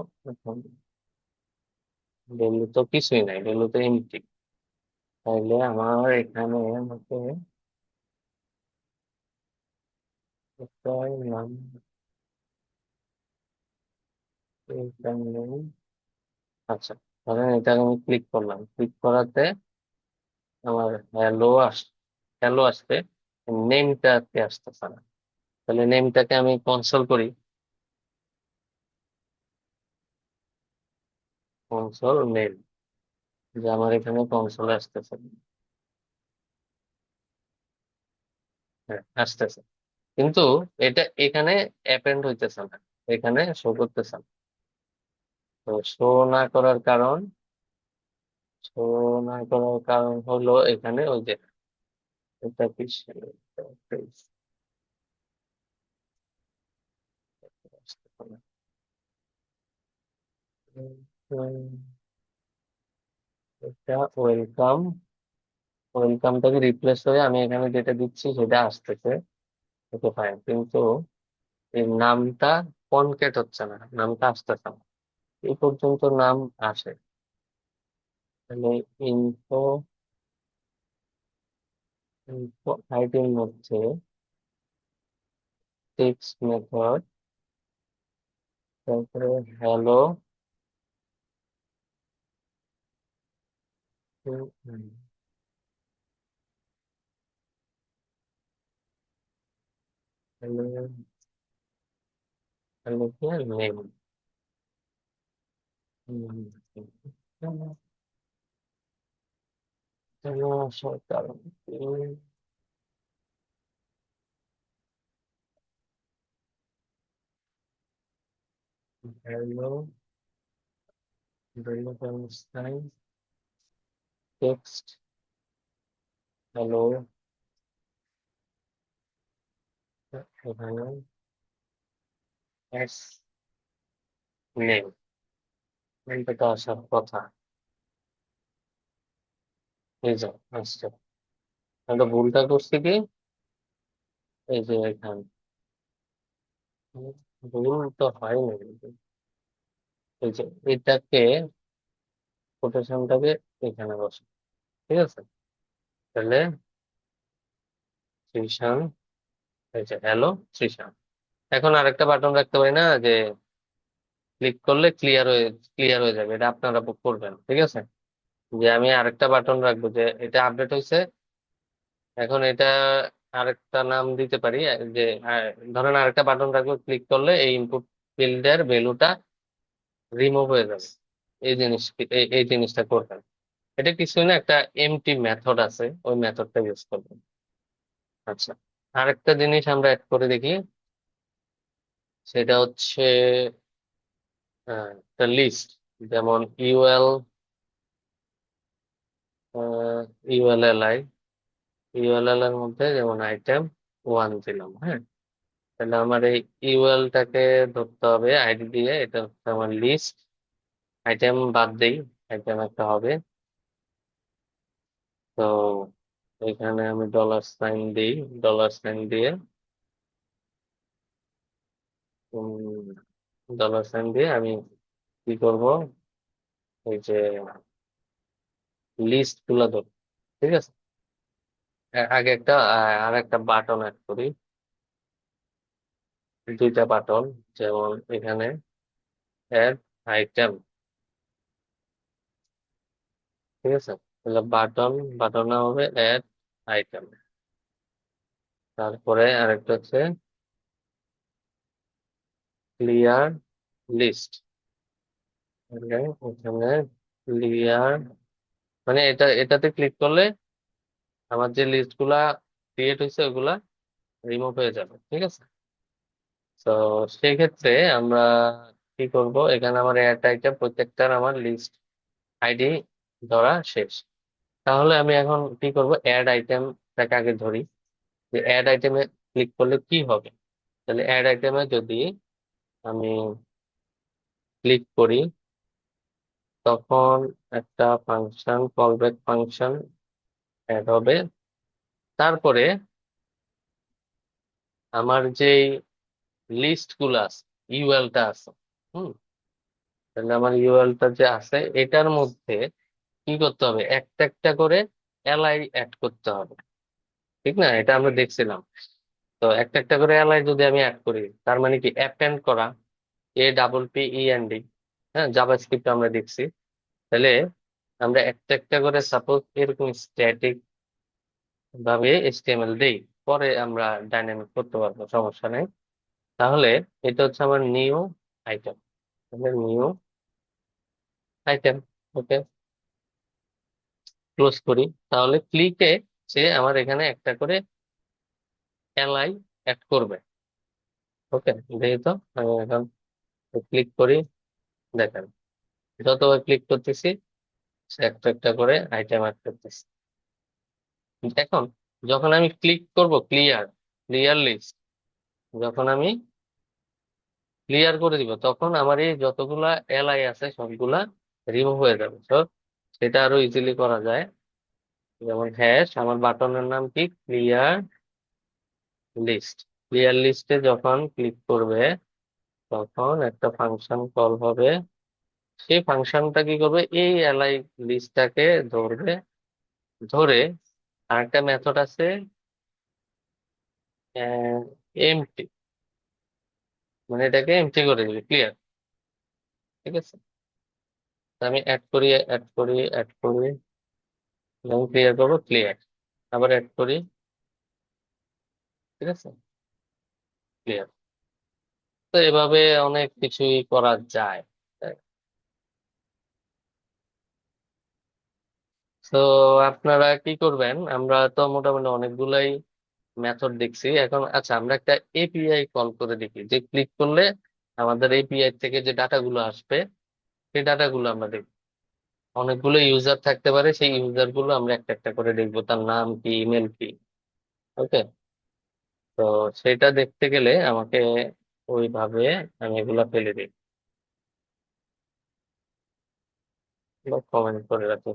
ভ্যালু তো কিছুই নাই, ভ্যালু তো এমটি। তাহলে আমার এখানে আমাকে একটা নাম, ইউজার নেম, আচ্ছা, ধরেন এটা আমি ক্লিক করলাম, ক্লিক করাতে আমার হ্যালো আসতে, নেমটাকে আসতেছে না। তাহলে নেমটাকে আমি কনসোল করি, কনসোল নেম, যে আমার এখানে কনসোলে আসতেছে। হ্যাঁ, আসতেছে, কিন্তু এটা এখানে অ্যাপেন্ড হইতেছে না, এখানে শো করতেছে না। তো শো না করার কারণ, শো না করার কারণ হলো এখানে ওই যে এটা কি এটা ওয়েলকাম, ওয়েলকামটাকে রিপ্লেস হয়ে আমি এখানে যেটা দিচ্ছি সেটা আসতেছে। ওকে ফাইন, কিন্তু এই নামটা কনকেট হচ্ছে না, নামটা আসতেছে না। এই পর্যন্ত নাম আসে, তাহলে ইনফো, আইডির মধ্যে টেক্সট মেথড, তারপরে হ্যালো, হ্যালো, হ্যালো কি নেম, সরকার, হ্যালো, টেক্সট, হ্যালো, এখানে এস নেম, নেমটা তো আসার কথা। এই যে আসছে, আমরা ভুলটা করছি কি, এই যে এখানে ভুল তো হয়নি কিন্তু। এই যে এটাকে, কোটেশনটাকে এখানে বসে, ঠিক আছে? তাহলে ত্রিশান, এই যে হ্যালো ত্রিশান। এখন আরেকটা বাটন রাখতে পারি না, যে ক্লিক করলে ক্লিয়ার হয়ে যাবে, এটা আপনারা করবেন, ঠিক আছে? যে আমি আরেকটা বাটন রাখবো, যে এটা আপডেট হয়েছে, এখন এটা আরেকটা নাম দিতে পারি, যে ধরেন আরেকটা বাটন রাখবো, ক্লিক করলে এই ইনপুট ফিল্ডের ভ্যালুটা রিমুভ হয়ে যাবে। এই জিনিসটা করবেন। এটা কিছুই না, একটা এমটি মেথড আছে, ওই মেথডটা ইউজ করবেন। আচ্ছা, আরেকটা জিনিস আমরা অ্যাড করে দেখি, সেটা হচ্ছে একটা লিস্ট, যেমন ইউএলএলআই, ইউএলএল এর মধ্যে যেমন আইটেম 1 দিলাম, হ্যাঁ? তাহলে আমার এই ইউএলটাকে ধরতে হবে আইডি দিয়ে, এটা হচ্ছে আমার লিস্ট। আইটেম বাদ দেই, আইটেম একটা হবে। তো এখানে আমি $সাইন দিই, $সাইন দিয়ে $সাইন দিয়ে আমি কি করব, এই যে লিস্ট গুলা ধর, ঠিক আছে? আগে একটা আর একটা বাটন অ্যাড করি, দুইটা বাটন, যেমন এখানে অ্যাড আইটেম, ঠিক আছে? তাহলে বাটন হবে অ্যাড আইটেম। তারপরে আরেকটা হচ্ছে ক্লিয়ার লিস্ট, এখানে ক্লিয়ার, মানে এটাতে ক্লিক করলে আমার যে লিস্ট গুলা ক্রিয়েট হয়েছে ওগুলা রিমুভ হয়ে যাবে, ঠিক আছে? তো সেই ক্ষেত্রে আমরা কি করব, এখানে আমার অ্যাড আইটেম প্রত্যেকটার আমার লিস্ট আইডি ধরা শেষ। তাহলে আমি এখন কি করব, অ্যাড আইটেমটাকে আগে ধরি, যে অ্যাড আইটেমে ক্লিক করলে কি হবে। তাহলে অ্যাড আইটেমে যদি আমি ক্লিক করি, তখন একটা ফাংশন, কলব্যাক ফাংশন অ্যাড হবে। তারপরে আমার যে লিস্ট গুলো আছে, ইউএলটা আছে, হুম, তাহলে আমার ইউএলটা যে আছে এটার মধ্যে কি করতে হবে, একটা একটা করে এলআই অ্যাড করতে হবে, ঠিক না? এটা আমরা দেখছিলাম। তো একটা একটা করে এলআই যদি আমি অ্যাড করি, তার মানে কি অ্যাপেন্ড করা, APPEND, হ্যাঁ, জাভাস্ক্রিপ্ট আমরা দেখছি। তাহলে আমরা একটা একটা করে সাপোজ এরকম স্ট্যাটিক ভাবে HTML দেই, পরে আমরা ডাইনামিক করতে পারবো, সমস্যা নেই। তাহলে এটা হচ্ছে আমার নিউ আইটেম, নিউ আইটেম, ওকে, ক্লোজ করি। তাহলে ক্লিকে সে আমার এখানে একটা করে এলআই অ্যাড করবে, ওকে। যেহেতু আমি এখন ক্লিক করি, দেখেন যতবার ক্লিক করতেছি সে একটা একটা করে আইটেম অ্যাড করতেছে। এখন যখন আমি ক্লিক করব ক্লিয়ার লিস্ট, যখন আমি ক্লিয়ার করে দিব, তখন আমার এই যতগুলা এলআই আছে সবগুলা রিমুভ হয়ে যাবে। তো সেটা আরো ইজিলি করা যায়, যেমন হ্যাশ, আমার বাটনের নাম কি, ক্লিয়ার লিস্ট। ক্লিয়ার লিস্টে যখন ক্লিক করবে, তখন একটা ফাংশন কল হবে। সেই ফাংশনটা কি করবে, এই এলআই লিস্টটাকে ধরবে, ধরে আরেকটা মেথড আছে এমটি, মানে এটাকে এমটি করে দিবি, ক্লিয়ার। ঠিক আছে, তো আমি অ্যাড করি, অ্যাড করি, অ্যাড করি, এবং ক্লিয়ার করবো, ক্লিয়ার, আবার অ্যাড করি। ঠিক আছে, ক্লিয়ার। তো এভাবে অনেক কিছুই করা যায়। তো আপনারা কি করবেন, আমরা তো মোটামুটি অনেকগুলাই মেথড দেখছি এখন। আচ্ছা, আমরা একটা এপিআই কল করে দেখি, যে ক্লিক করলে আমাদের এপিআই থেকে যে ডাটাগুলো আসবে, সেই ডাটাগুলো আমরা দেখব। অনেকগুলো ইউজার থাকতে পারে, সেই ইউজার গুলো আমরা একটা একটা করে দেখবো, তার নাম কি, ইমেল কি। ওকে, তো সেটা দেখতে গেলে আমাকে ওইভাবে আমি এগুলা ফেলে দিই, কমেন্ট করে রাখি,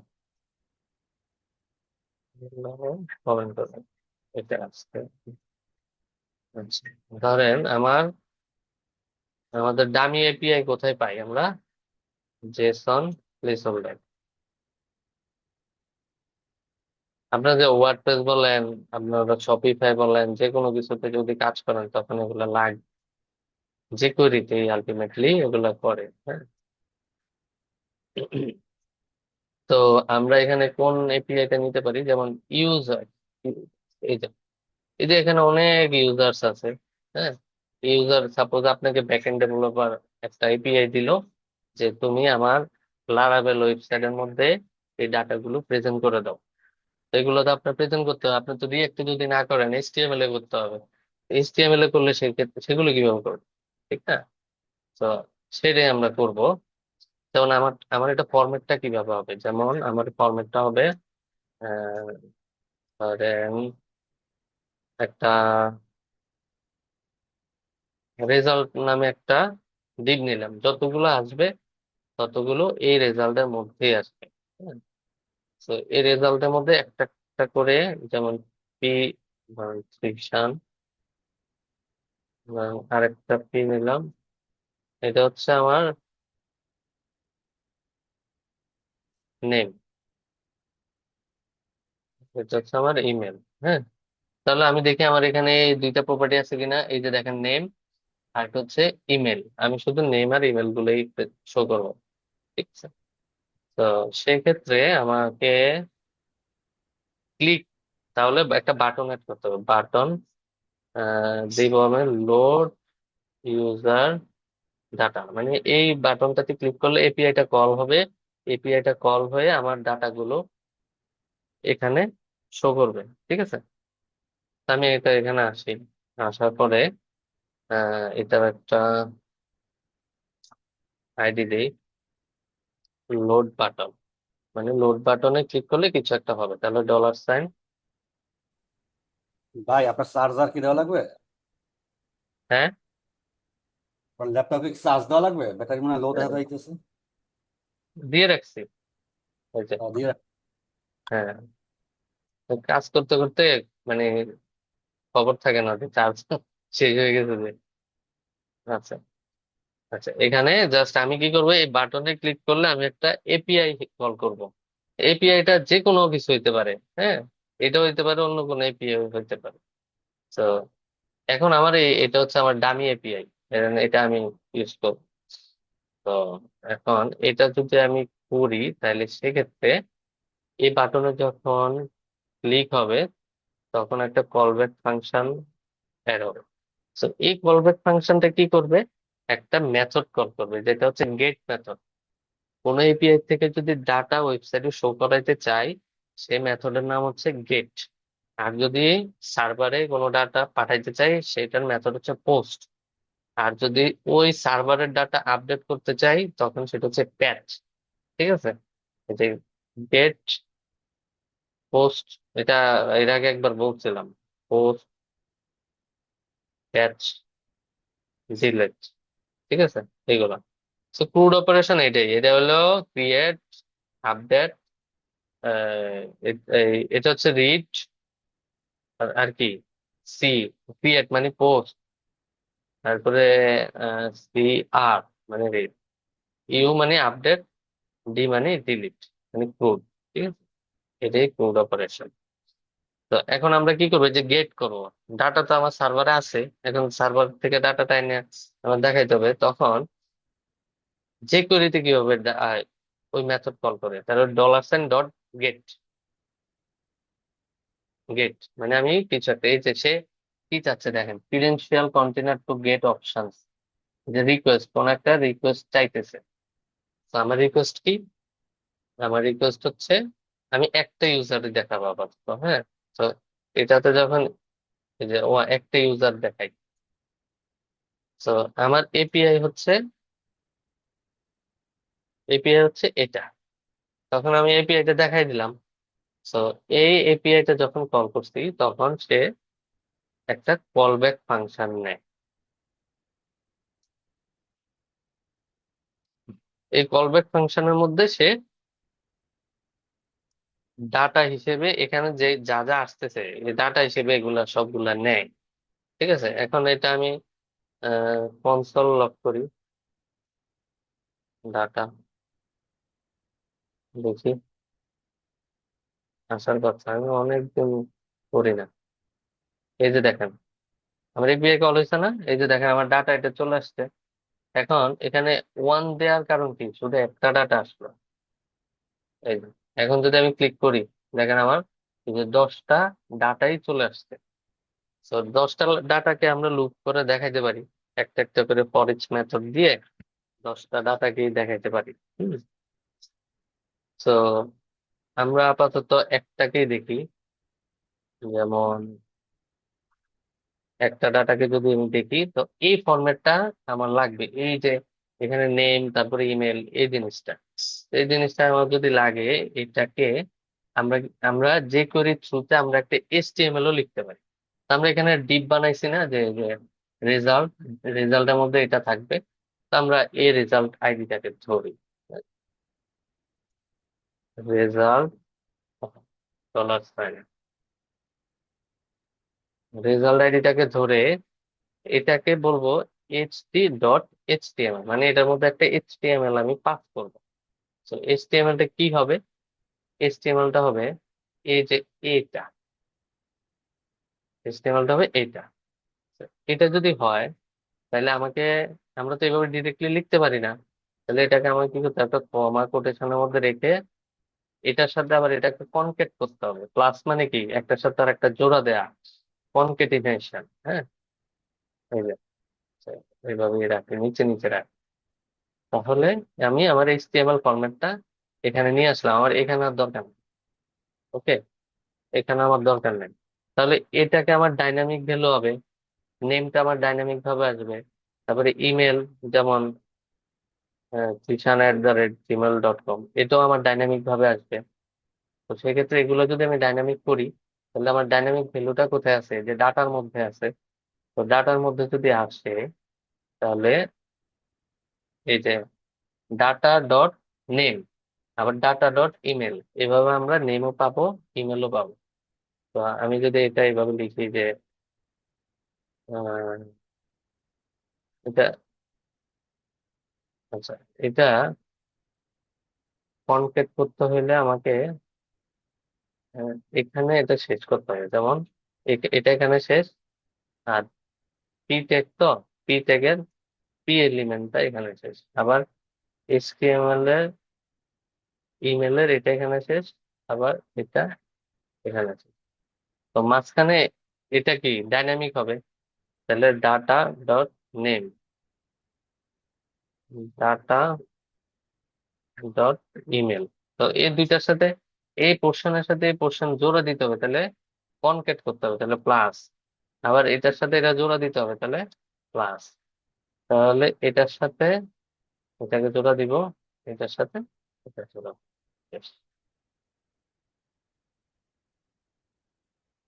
কমেন্ট করে এটা আসছে। আচ্ছা, ধরেন আমাদের ডামি এপিআই কোথায় পাই আমরা? জেসন প্লেসহোল্ডার। আপনারা যে ওয়ার্ডপ্রেস বলেন, আপনারা শপিফাই বলেন, যে কোনো কিছুতে যদি কাজ করেন তখন এগুলা লাগে, যে কোয়েরিতেই আলটিমেটলি এগুলা করে, হ্যাঁ। তো আমরা এখানে কোন এপিআই টা নিতে পারি, যেমন ইউজার, এই যে এই যে এখানে অনেক ইউজার্স আছে, হ্যাঁ। ইউজার, সাপোজ আপনাকে ব্যাকএন্ড ডেভেলপার একটা এপিআই দিল, যে তুমি আমার লারাভেল ওয়েবসাইটের মধ্যে এই ডাটাগুলো প্রেজেন্ট করে দাও। তো এগুলো তো আপনার প্রেজেন্ট করতে হবে, আপনি তো রিয়েক্টে যদি না করেন এইচটিএমএল এ করতে হবে। এইচটিএমএল এ করলে সেক্ষেত্রে সেগুলো কিভাবে করবে, ঠিক না? তো সেটাই আমরা করব। যেমন আমার আমার এটা ফরম্যাটটা কিভাবে হবে, যেমন আমার ফরম্যাটটা হবে আহ, ধরেন একটা রেজাল্ট নামে একটা দিক নিলাম, যতগুলো আসবে ততগুলো এই রেজাল্টের মধ্যেই আসবে। তো এই রেজাল্টের মধ্যে একটা একটা করে, যেমন পি ফ্রিকশন, আরেকটা পি নিলাম, এটা হচ্ছে আমার নেম, এটা হচ্ছে আমার ইমেল। হ্যাঁ, তাহলে আমি দেখি আমার এখানে দুইটা প্রপার্টি আছে কিনা। এই যে দেখেন, নেম আর একটা হচ্ছে ইমেল, আমি শুধু নেম আর ইমেল গুলোই শো করবো। ঠিক আছে, তো সেক্ষেত্রে আমাকে ক্লিক, তাহলে একটা বাটন অ্যাড করতে হবে, বাটন দিব আমি লোড ইউজার ডাটা, মানে এই বাটনটাতে ক্লিক করলে এপিআইটা কল হবে, এপিআইটা কল হয়ে আমার ডাটাগুলো এখানে শো করবে। ঠিক আছে, তো আমি এটা এখানে আসি, আসার পরে এটার একটা আইডি দিই, লোড বাটন, মানে লোড বাটনে ক্লিক করলে কিছু একটা হবে, তাহলে $সাইন। ভাই আপনার চার্জার কি দেওয়া লাগবে? হ্যাঁ, আপনার ল্যাপটপে কি চার্জ দেওয়া লাগবে? ব্যাটারি মনে হয় লো দেখা যাইতেছে। দিয়ে রাখছি, ওই যে। দিয়ে হ্যাঁ, তো কাজ করতে করতে মানে খবর থাকে না যে চার্জ শেষ হয়ে গেছে যে। আচ্ছা, আচ্ছা, এখানে জাস্ট আমি কি করবো, এই বাটনে ক্লিক করলে আমি একটা এপিআই কল করব। এপিআইটা যে কোনো কিছু হইতে পারে, হ্যাঁ। এটা হইতে পারে, অন্য কোনো এপিআই হইতে পারে। তো এখন আমার এটা হচ্ছে আমার ডামি এপিআই, এটা আমি ইউজ করব। তো এখন এটা যদি আমি করি, তাহলে সেক্ষেত্রে এই বাটনে যখন ক্লিক হবে তখন একটা কলব্যাক ফাংশন অ্যাড হবে। তো এই কলব্যাক ফাংশনটা কি করবে, একটা মেথড কল করবে, যেটা হচ্ছে গেট মেথড। কোনো এপিআই থেকে যদি ডাটা ওয়েবসাইটে শো করাইতে চাই, সেই মেথডের নাম হচ্ছে গেট। আর যদি সার্ভারে কোনো ডাটা পাঠাইতে চাই, সেটার মেথড হচ্ছে পোস্ট। আর যদি ওই সার্ভারের ডাটা আপডেট করতে চাই, তখন সেটা হচ্ছে প্যাচ। ঠিক আছে, এই যে গেট, পোস্ট, এটা এর আগে একবার বলছিলাম, পোস্ট, প্যাচ, ডিলেট। ঠিক আছে, এইগুলা। তো ক্রুড অপারেশন এটাই, এটা হলো ক্রিয়েট, আপডেট, এটা হচ্ছে রিড, আর কি, সি, ক্রিয়েট মানে পোস্ট, তারপরে সি, আর মানে রিড, ইউ মানে আপডেট, ডি মানে ডিলিট, মানে ক্রুড। ঠিক আছে, এটাই ক্রুড অপারেশন। তো এখন আমরা কি করবো, যে গেট করবো, ডাটা তো আমার সার্ভারে আছে, এখন সার্ভার থেকে ডাটাটা এনে আমার দেখাইতে হবে। তখন যে কোয়েরিতে কি হবে, ওই মেথড কল করে, তাহলে $ডট গেট মানে আমি কিছু একটা, এই যে সে কি চাচ্ছে দেখেন, credential container to get options, যে রিকোয়েস্ট, কোন একটা রিকোয়েস্ট চাইতেছে। তো আমার রিকোয়েস্ট কি, আমার রিকোয়েস্ট হচ্ছে আমি একটা ইউজারই দেখাবো আপাতত, হ্যাঁ। তো এটাতে যখন এই যে ও একটা ইউজার দেখাই, তো আমার এপিআই হচ্ছে এটা, তখন আমি এপিআইটা দেখাই দিলাম। তো এই এপিআইটা যখন কল করছি, তখন সে একটা কলব্যাক ফাংশন নেয়। এই কলব্যাক ফাংশনের মধ্যে সে ডাটা হিসেবে এখানে যে যা যা আসতেছে, এই ডাটা হিসেবে এগুলা সবগুলা নেয়। ঠিক আছে, এখন এটা আমি কনসোল লক করি, ডাটা দেখি আসার কথা, আমি অনেকদিন করি না। এই যে দেখেন আমার এপিআই কল হয়েছে না, এই যে দেখেন আমার ডাটা এটা চলে আসছে। এখন এখানে ওয়ান দেওয়ার কারণ কি, শুধু একটা ডাটা আসলো, এই যে। এখন যদি আমি ক্লিক করি, দেখেন আমার এই যে 10টা ডাটাই চলে আসছে। তো 10টা ডাটাকে আমরা লুপ করে দেখাইতে পারি, একটা একটা করে ফর ইচ মেথড দিয়ে 10টা ডাটাকেই দেখাইতে পারি। তো আমরা আপাতত একটাকেই দেখি, যেমন একটা ডাটাকে যদি আমি দেখি, তো এই ফরম্যাটটা আমার লাগবে, এই যে এখানে নেম তারপরে ইমেল, এই জিনিসটা আমার যদি লাগে, এটাকে আমরা আমরা যে কোয়েরি থ্রুতে আমরা একটা এইচটিএমএল ও লিখতে পারি। তো আমরা এখানে ডিপ বানাইছি না, যে যে রেজাল্ট, রেজাল্টের মধ্যে এটা থাকবে। তো আমরা এই রেজাল্ট আইডিটাকে ধরি, রেজাল্ট $, রেজাল্ট আইডিটাকে ধরে এটাকে বলবো ht.html, মানে এটার মধ্যে একটা এইচটিএমএল আমি পাস করবো। তো এইচটিএমএলটা কি হবে, এইচটিএমএলটা হবে এই যে এটা, এইচটিএমএলটা হবে এটা। তো এটা যদি হয়, তাহলে আমাকে, আমরা তো এইভাবে ডিরেক্টলি লিখতে পারি না, তাহলে এটাকে আমাকে কি করতে হবে, একটা কমা কোটেশনের মধ্যে রেখে এটার সাথে আবার এটাকে কনকেট করতে হবে। প্লাস মানে কি, একটার সাথে আর একটা জোড়া দেয়া, কনকেটিনেশন, হ্যাঁ। এই যে, তো এইভাবে রাখি, নিচে নিচে রাখি। তাহলে আমি আমার এইচটিএমএল ফরম্যাটটা এখানে নিয়ে আসলাম, আমার এখানে আর দরকার নেই। ওকে, এখানে আমার দরকার নেই। তাহলে এটাকে আমার ডাইনামিক ভ্যালু হবে, নেমটা আমার ডাইনামিক ভাবে আসবে। তারপরে ইমেল, যেমন krishan@gmail.com, এটাও আমার ডাইনামিক ভাবে আসবে। তো সেক্ষেত্রে এগুলো যদি আমি ডাইনামিক করি, তাহলে আমার ডাইনামিক ভ্যালুটা কোথায় আছে, যে ডাটার মধ্যে আছে। তো ডাটার মধ্যে যদি আসে, তাহলে এই যে ডাটা ডট নেম, আবার ডাটা ডট ইমেল, এভাবে আমরা নেমও পাবো, ইমেলও পাবো। তো আমি যদি এটা এইভাবে লিখি যে আহ, এটা, আচ্ছা, এটা কনকেট করতে হইলে আমাকে এখানে এটা শেষ করতে হবে, যেমন এটা এখানে শেষ, আর পি ট্যাগ, তো পি ট্যাগের পি এলিমেন্টটা এখানে শেষ, আবার এসকিউএল এর ইমেলের এটা এখানে শেষ, আবার এটা এখানে শেষ। তো মাঝখানে এটা কি ডাইনামিক হবে, তাহলে data dot name, data dot email. তো এই দুইটার সাথে, এই পোর্শনের সাথে এই পোর্শন জোড়া দিতে হবে, তাহলে কনকেট করতে হবে, তাহলে প্লাস। আবার এটার সাথে এটা জোড়া দিতে হবে, তাহলে প্লাস। তাহলে এটার সাথে এটাকে জোড়া দিব, এটার সাথে এটা জোড়া, Yes,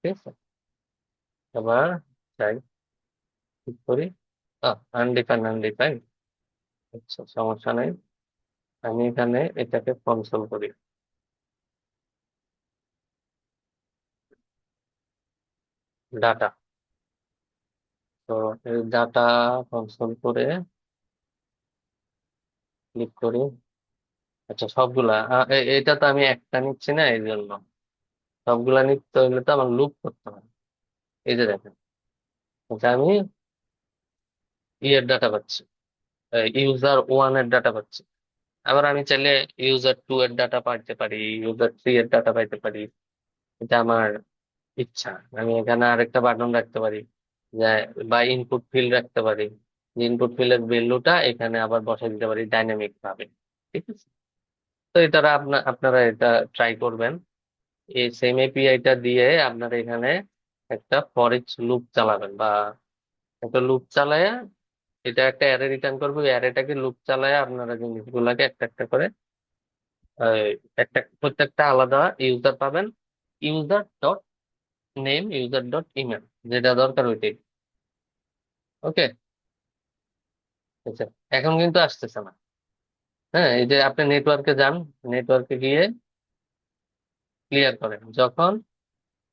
ঠিক আছে। আবার যাই, ঠিক করি, আনডিফাইন আনডিফাইন, আচ্ছা সমস্যা নেই। আমি এখানে এটাকে কনসোল করি, ডাটা। তো এই ডাটা কনসোল করে ক্লিক করি। আচ্ছা সবগুলা, এটা তো আমি একটা নিচ্ছি না, এই জন্য। সবগুলা নিতে হলে তো আমার লুপ করতে হবে। এই যে দেখেন, এটা আমি ইয়ের ডাটা পাচ্ছি, ইউজার ওয়ান এর ডাটা পাচ্ছি। আবার আমি চাইলে ইউজার টু এর ডাটা পাইতে পারি, ইউজার থ্রি এর ডাটা পাইতে পারি। এটা আমার ইচ্ছা। আমি এখানে আরেকটা বাটন রাখতে পারি, যে বা ইনপুট ফিল্ড রাখতে পারি, যে ইনপুট ফিল্ডের ভ্যালুটা এখানে আবার বসাই দিতে পারি ডাইনামিক ভাবে। ঠিক আছে। তো এটা আপনারা এটা ট্রাই করবেন। এই সেম এপিআইটা দিয়ে আপনারা এখানে একটা ফর ইচ লুপ চালাবেন, বা একটা লুপ চালায়, এটা একটা অ্যারে রিটার্ন করবে, ওই অ্যারেটাকে লুপ চালায় আপনারা জিনিসগুলাকে একটা একটা করে একটা প্রত্যেকটা আলাদা ইউজার পাবেন। User dot name, user dot email, যেটা দরকার ওইটাই। ওকে। আচ্ছা, এখন কিন্তু আসতেছে না। হ্যাঁ, এই যে আপনি নেটওয়ার্কে যান, নেটওয়ার্কে গিয়ে ক্লিয়ার করেন, যখন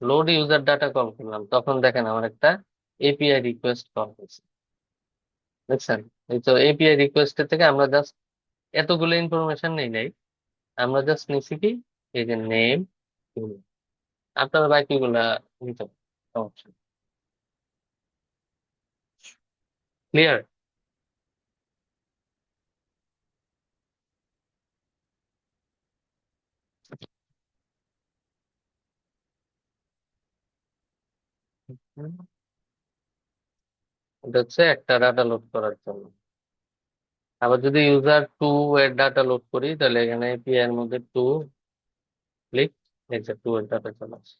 লোড ইউজার ডাটা কল করলাম তখন দেখেন আমার একটা এপিআই রিকোয়েস্ট কল হয়েছে। দেখছেন? এই তো এপিআই রিকোয়েস্টের থেকে আমরা জাস্ট এতগুলো ইনফরমেশন নেই নাই, আমরা জাস্ট নিছি কি, এই যে নেম, আপনার বাকিগুলা নিতে হবে, সমস্যা ক্লিয়ার? এটা হচ্ছে একটা ডাটা লোড করার জন্য। আবার যদি ইউজার টু এর ডাটা লোড করি, তাহলে এখানে এপিআই এর মধ্যে টু ক্লিক, এই যে টু এর ডাটা চলে আসে।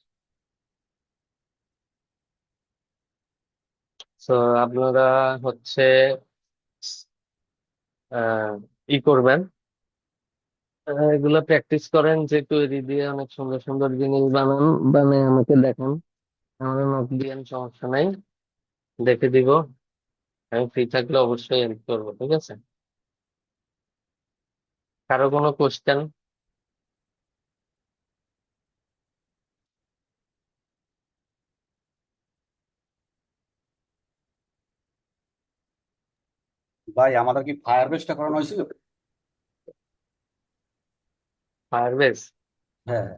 তো আপনারা হচ্ছে ই করবেন, এগুলো প্র্যাকটিস করেন, যে তৈরি দিয়ে অনেক সুন্দর সুন্দর জিনিস বানান, বানায় আমাকে দেখান। আমাদের নোট দিয়েন, সমস্যা নাই, দেখে দিব। আমি ফ্রি থাকলে অবশ্যই হেল্প করবো, ঠিক আছে? কারো কোনো কোশ্চেন? ভাই আমাদের কি ফায়ার বেসটা করানো হয়েছিল? ফায়ারবেস? হ্যাঁ,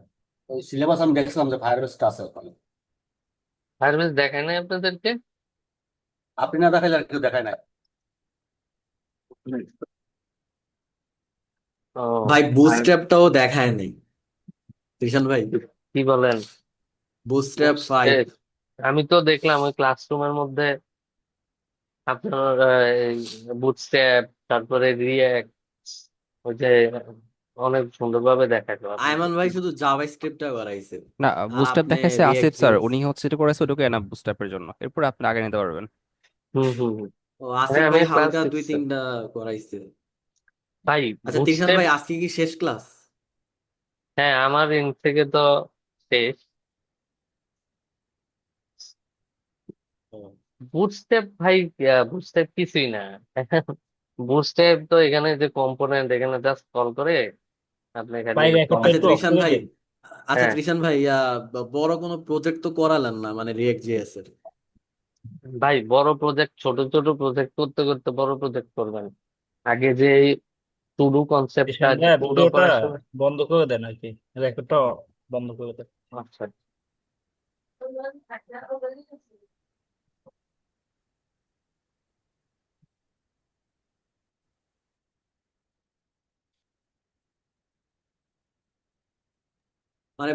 ওই সিলেবাস আমি দেখছিলাম যে ফায়ার বেসটা আছে ওখানে। ফায়ারবেস দেখায় নাই আপনাদেরকে? আপনি না দেখাইলে আর কেউ দেখায় না। ও, ভাই আর বুটস্ট্র্যাপটাও দেখায় নাই কৃষান ভাই। কি বলেন? বুটস্ট্র্যাপ 5। বুটস্ট্র্যাপ? আমি তো দেখলাম ওই ক্লাসরুমের মধ্যে আপনার বুটস্ট্র্যাপ, তারপরে রিয়েক্ট, ওই যে অনেক সুন্দরভাবে দেখাতো আয়মান আপনাদের। ভাই শুধু জাভাস্ক্রিপ্টটা করাইছে, না, আর বুস্টআপ আপনি দেখাইছে আসিফ রিয়েক্ট স্যার, জেএস। উনি হচ্ছে এটা করেছে, ওটাকে না বুস্টআপের জন্য, এরপর আপনি আগে নিতে পারবেন। হুম হুম হুম। ও হ্যাঁ, আসিফ আমি ভাই ক্লাস হালকা দুই সিক্স। তিনটা করাইছে। ভাই আচ্ছা তিশান বুটস্ট্র্যাপ, ভাই আজকে কি শেষ ক্লাস? হ্যাঁ আমার ইন থেকে তো শেষ। ও, বুটস্ট্র্যাপ ভাই, বুটস্ট্র্যাপ কিছুই না। বুটস্ট্র্যাপ তো এখানে যে কম্পোনেন্ট, এখানে জাস্ট কল করে আপনি খালি ভাই রেকর্ডটা আচ্ছা একটু অফ ত্রিশান করে ভাই, দিন। আচ্ছা হ্যাঁ ত্রিশান ভাই বড় কোনো প্রজেক্ট তো করালেন না মানে রিয়েক্ট জেএস এর? ভাই, বড় প্রজেক্ট ছোট ছোট প্রজেক্ট করতে করতে বড় প্রজেক্ট করবেন, আগে যে টুডু কনসেপ্টটা, ঈশান যে ভাই কোড ভিডিওটা অপারেশন। বন্ধ করে দেন আর কি, রেকর্ডটা বন্ধ করে দেন। আচ্ছা। মানে